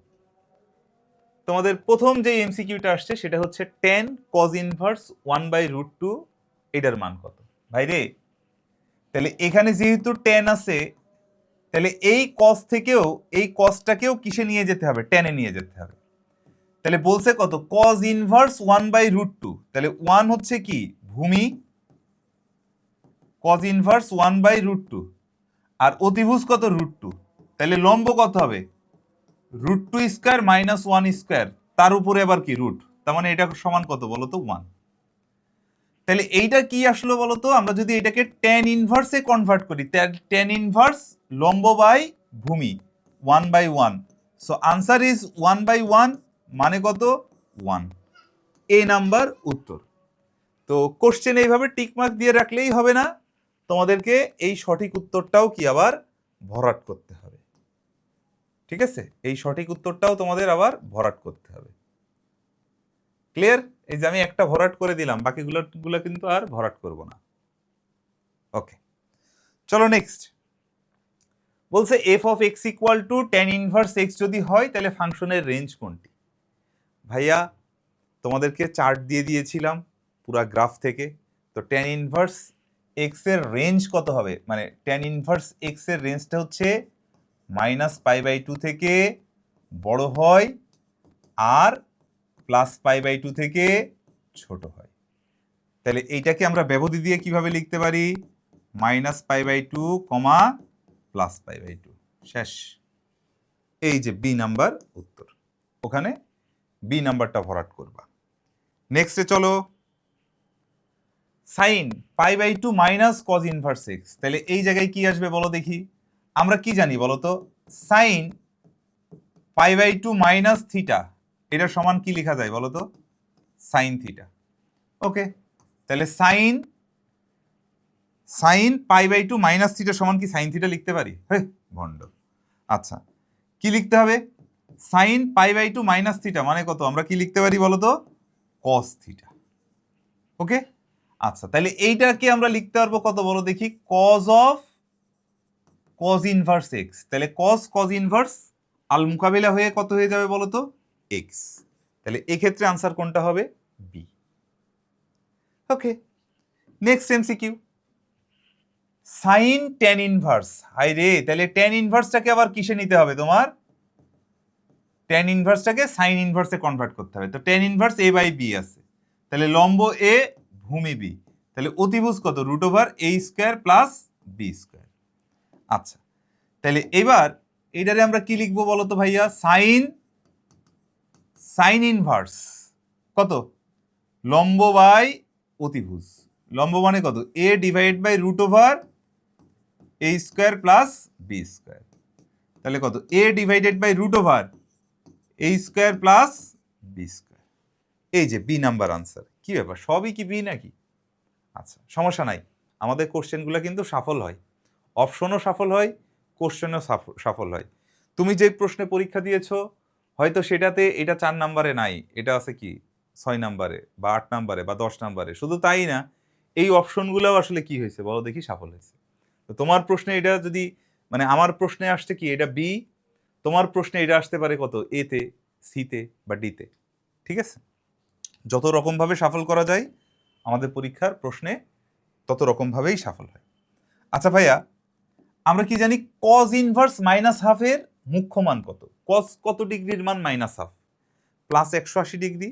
তোমাদের প্রথম যে এমসিকিউটা আসছে সেটা হচ্ছে tan cos ইনভার্স 1/√2 এটার মান কত। ভাই রে, তাহলে এখানে যেহেতু tan আছে, তাহলে এই cos থেকেও এই cosটাকেও কিসে নিয়ে যেতে হবে, tan এ নিয়ে যেতে হবে। তাহলে বলছে কত cos ইনভার্স 1/√2, তাহলে 1 হচ্ছে কি ভূমি, cos ইনভার্স 1/√2, আর অতিভুজ কত √2, তাহলে লম্ব কত হবে √2 স্কয়ার মাইনাস 1 স্কয়ার, তার উপরে আবার কি রুট, তার মানে এটা সমান কত বলতো 1। তাহলে এইটা কি আসলো বলতো, আমরা যদি এটাকে tan ইনভার্সে কনভার্ট করি, tan ইনভার্স লম্ব বাই ভূমি 1/1, সো আনসার ইজ 1/1 মানে কত 1। এই নাম্বার উত্তর। তো কোশ্চেন এইভাবে টিক মার্ক দিয়ে রাখলেই হবে না, তোমাদেরকে এই সঠিক উত্তরটাও কি আবার ভরাট করতে হবে। ঠিক আছে, এই সঠিক উত্তরটাও তোমাদের আবার ভরাট করতে হবে। ক্লিয়ার? এই যে আমি একটা ভরাট করে দিলাম, বাকিগুলো কিন্তু আর ভরাট করব না। ওকে, চলো নেক্সট। বলছে f of x equal to tan inverse x যদি হয় তাহলে ফাংশনের রেঞ্জ কোনটি? ভাইয়া তোমাদেরকে চার্ট দিয়ে দিয়েছিলাম পুরা গ্রাফ থেকে, তো tan ইনভার্স x এর রেঞ্জ কত হবে, মানে tan ইনভার্স x এর রেঞ্জটা হচ্ছে -π/2 থেকে বড় হয় আর +π/2 থেকে ছোট হয়। তাহলে এইটাকে আমরা ব্যবধি দিয়ে কিভাবে লিখতে পারি, -π/2, +π/2, শেষ। এই যে বি নাম্বার উত্তর, ওখানে বি নাম্বারটা ভরাট করবা। নেক্সটে চলো, sine π/2 minus cos inverse x, তাহলে এই জায়গায় কি আসবে বলো দেখি। আমরা কি জানি বলো তো, সাইন π/2 মাইনাস থিটা, এটা সমান কি লেখা যায় বলো তো, সাইন থিটা। ওকে, তাহলে সাইন π/2 মাইনাস থিটা সমান কি সাইন থিটা লিখতে পারি? হ্যাঁ ভণ্ড। আচ্ছা, কি লিখতে হবে, সাইন π/2 মাইনাস থিটা মানে কত, আমরা কি লিখতে পারি বলো তো, কস থিটা। ওকে, আচ্ছা, তাহলে এইটাকে আমরা লিখতে পারবো কত বলো দেখি, cos of cos inverse x, তাহলে কজ ইনভার্স আল মুকাবিলা হয়ে কত হয়ে যাবে বলো তো, এক্স। তাহলে এক্ষেত্রে আনসার কোনটা হবে, B. Okay, next MCQ, sine tan inverse, হাই রে, তাহলে ট্যান ইনভার্সটাকে আবার কিসে নিতে হবে তোমার, ট্যান ইনভার্সটাকে সাইন ইনভার্সে কনভার্ট করতে হবে। তো ট্যান ইনভার্স a/b আছে, তাহলে লম্ব এ, ভূমি বি, তাহলে অতিভুজ কত √a² প্লাস বি স্কোয়ার। আচ্ছা, তাহলে এবার এটারে আমরা কি লিখবো বলতো ভাইয়া? সাইন ইনভার্স কত? লম্ব বাই অতিভুজ। লম্ব মানে কত? a √a² plus b square. তাহলে কত? a/√a² plus b square. এই যে বি নাম্বার আনসার। কি ব্যাপার, সবই কি বি নাকি? আচ্ছা, সমস্যা নাই, আমাদের কোশ্চেনগুলো কিন্তু সফল হয়, অপশনও সফল হয়, কোশ্চেনও সফল হয়। তুমি যে প্রশ্নে পরীক্ষা দিয়েছো হয়তো সেটাতে এটা 4 নাম্বারে নাই, এটা আছে কি 6 নাম্বারে বা 8 নাম্বারে বা 10 নাম্বারে। শুধু তাই না, এই অপশনগুলোও আসলে কি হয়েছে বলো দেখি, সফল হয়েছে। তো তোমার প্রশ্নে এটা যদি, মানে আমার প্রশ্নে আসছে কি এটা বি, তোমার প্রশ্নে এটা আসতে পারে কত? এতে, সিতে বা ডিতে। ঠিক আছে, যত রকম ভাবে সফল করা যায় আমাদের পরীক্ষার প্রশ্নে তত রকম ভাবেই সফল হয়। আচ্ছা ভাইয়া, আমরা কি জানি কজ ইনভার্স -½ এর মুখ্য মান কত? কজ কত ডিগ্রির মান? -½ প্লাস 180 ডিগ্রি।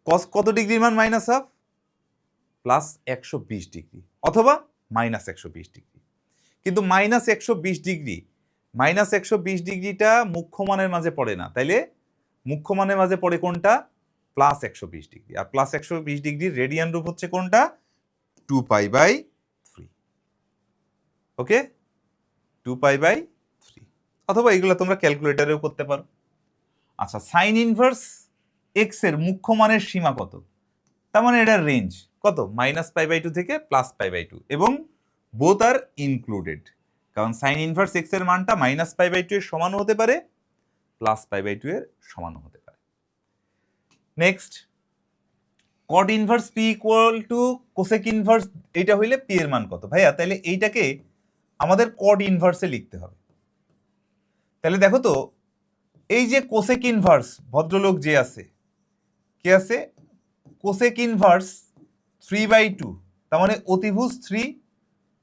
কজ কত ডিগ্রির মান? -½ প্লাস 120 ডিগ্রি অথবা -120 ডিগ্রি। কিন্তু -120 ডিগ্রি, -120 ডিগ্রিটা মুখ্য মানের মাঝে পড়ে না, তাইলে মুখ্য মানের মাঝে পড়ে কোনটা? Plus 120 degree. আর প্লাস 120 ডিগ্রির রেডিয়ান রূপ হচ্ছে কোনটা? 2π/3। ওকে, 2π/3, অথবা এগুলো তোমরা ক্যালকুলেটরেও করতে পারো। আচ্ছা, সাইন ইনভার্স এক্স এর মুখ্য মানের সীমা কত? তার মানে এটার রেঞ্জ কত? -π/2 থেকে +π/2, এবং বোথ আর ইনক্লুডেড, কারণ সাইন ইনভার্স এক্স এর মানটা -π/2 এর সমানও হতে পারে, +π/2 এর সমানও হতে পারে। নেক্সট, কট inverse P equal two cosec inverse, এইটা হইলে পি এর মান কত? ভাইয়া তাহলে এইটাকে আমাদের কট ইনভার্সে লিখতে হবে। তাহলে দেখো তো, এই যে কোসেক ইনভার্স ভদ্রলোক যে আছে, কে আছে? কোসেক ইনভার্স 3/2, তার মানে অতিভুজ 3,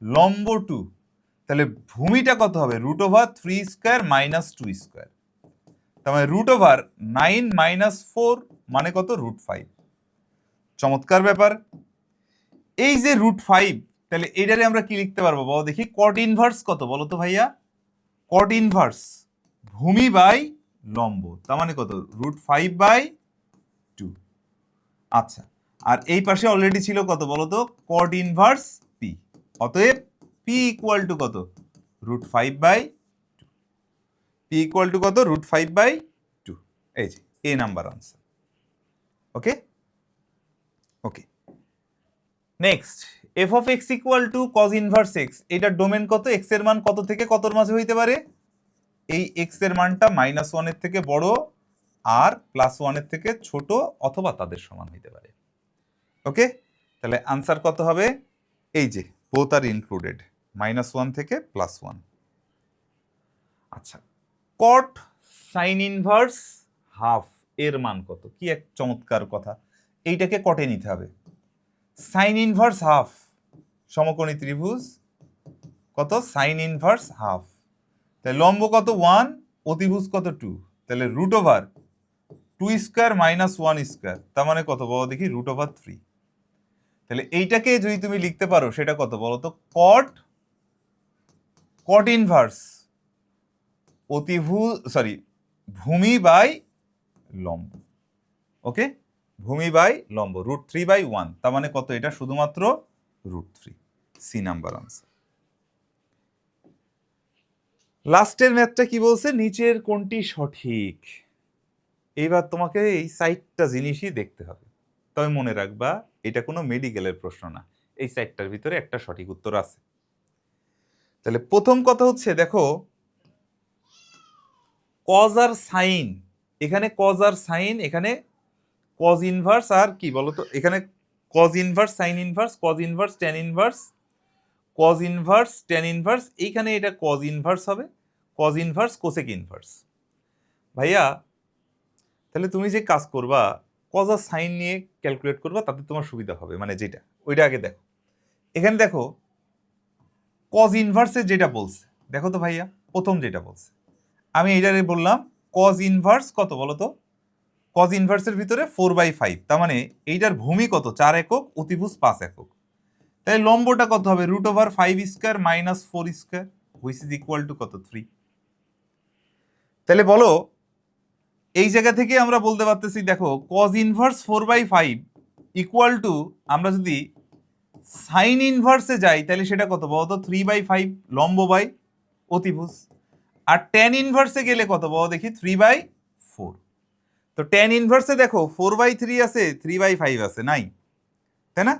লম্ব 2, তাহলে ভূমিটা কত হবে? √3² - 2², তার মানে √9 - 4 মানে কত? √5। চমৎকার ব্যাপার। এই যে √5, তাহলে এটারে আমরা কি লিখতে পারবো বলো দেখি? কট ইনভার্স কত বলো তো ভাইয়া? কট ইনভার্স ভূমি বাই লম্ব, তার মানে কত? √5/2। আচ্ছা, আর এই পাশে অলরেডি ছিল কত বলতো? Cot inverse P. অতএব পি ইকুয়াল টু কত? √5/2। পি ইকুয়াল টু কত? √5/2। এই যে A number answer. Okay okay, next, F of X equal to cos inverse X, এটার ডোমেন কত? এক্স এর মান কত থেকে কতর মাঝে হইতে পারে? এই এক্স এর মানটা -1 এর থেকে বড় আর +1 এর থেকে ছোট অথবা তাদের সমান হইতে পারে। ওকে, তাহলে আনসার কত হবে? এই যে বোথ আর ইনক্লুডেড, -1 থেকে +1। আচ্ছা, কট সাইন ইনভার্স হাফ এর মান কত? কি এক চমৎকার কথা, এইটাকে কটে নিতে হবে। সাইন ইনভার্স হাফ, সমকোণী ত্রিভুজ কত? সাইন ইনভার্স হাফ, তাহলে লম্ব কত? 1, অতিভুজ কত? 2, তাহলে √2² - 1², তার মানে কত বলো দেখি? √3। তাহলে এইটাকে যদি তুমি লিখতে পারো সেটা কত বলো তো? কট ইনভার্স ভূমি বাই লম্ব। ওকে, ভূমি বাই লম্ব √3/1, তার মানে কত? এটা শুধুমাত্র √3। C number answer. লাস্টের ম্যাথটা কি বলছে? নিচের কোনটি সঠিক? এইবার তোমাকে এই 4টা জিনিসই দেখতে হবে, তবে মনে রাখবা এটা কোনো মেডিকেলের প্রশ্ন না, এই 4টার ভিতরে একটা সঠিক উত্তর আছে। তাহলে প্রথম কথা হচ্ছে, দেখো কজ আর সাইন, এখানে কজ আর সাইন, এখানে কজ ইনভার্স আর কি বলতো? এখানে cos inverse sign inverse, cos inverse tan inverse, cos inverse tan inverse, এইখানে এটা কজ ইনভার্স হবে, কজ ইনভার্স কোসেক ইনভার্স। ভাইয়া তাহলে তুমি যে কাজ করবা, কজ আর সাইন নিয়ে ক্যালকুলেট করবা, তাতে তোমার সুবিধা হবে, মানে যেটা ওইটা আগে দেখো। এখানে দেখো কজ ইনভার্সে যেটা বলছে, দেখো তো ভাইয়া, প্রথম যেটা বলছে, আমি এইটারে বললাম কজ ইনভার্স কত বলো তো? কজ ইনভার্সের ভিতরে 4/5, তার মানে এইটার ভূমি কত? 4 একক, অতিভুজ 5 একক। তাহলে লম্বটা কত হবে? √5 square minus 4 square, which is equal to কত? 3। তাহলে বলো, এই জায়গা থেকে আমরা বলতে পারতেছি, দেখো কজ ইনভার্স 4/5 ইকুয়াল টু, আমরা যদি সাইন ইনভার্সে যাই তাহলে সেটা কত বলো তো? 3/5 লম্ব বাই অতিভুজ। আর ট্যান ইনভার্সে গেলে কত বলো দেখি? 3/4। তো ট্যান ইনভার্সে দেখো 4/3 আছে, 3/5 আছে, নাই, তাই না?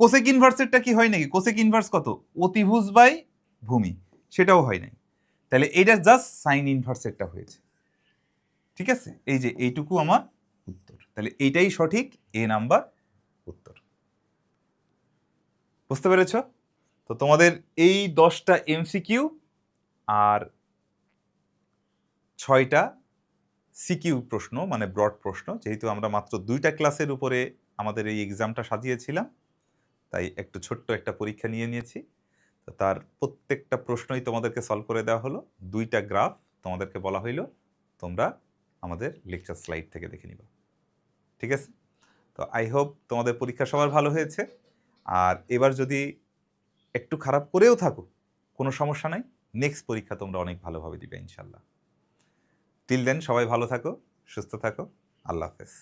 কোসেক ইনভার্সেরটা কি হয় নাকি? কোসেক ইনভার্স কত? অতিভুজ বাই ভূমি, সেটাও হয় নাই। তাহলে এইটা জাস্ট সাইন ইনভার্সেরটা হয়েছে। ঠিক আছে, এই যে এইটুকু আমার উত্তর। তাহলে এইটাই সঠিক এ নাম্বার উত্তর। বুঝতে পেরেছ? তো তোমাদের এই 10টা এমসিকিউ আর 6টা সিকিউ প্রশ্ন, মানে ব্রড প্রশ্ন, যেহেতু আমরা মাত্র 2টা ক্লাসের উপরে আমাদের এই এক্সামটা সাজিয়েছিলাম, তাই একটু ছোট্ট একটা পরীক্ষা নিয়ে নিয়েছি। তো তার প্রত্যেকটা প্রশ্নই তোমাদেরকে সলভ করে দেওয়া হলো। 2টা গ্রাফ তোমাদেরকে বলা হইলো তোমরা আমাদের লেকচার স্লাইড থেকে দেখে নিবা। ঠিক আছে? তো আই হোপ তোমাদের পরীক্ষা সবার ভালো হয়েছে। আর এবার যদি একটু খারাপ করেও থাকো, কোনো সমস্যা নাই, নেক্সট পরীক্ষা তোমরা অনেক ভালোভাবে দিবে ইনশাল্লাহ। টিল দেন সবাই ভালো থাকো, সুস্থ থাকো, আল্লাহ হাফেজ।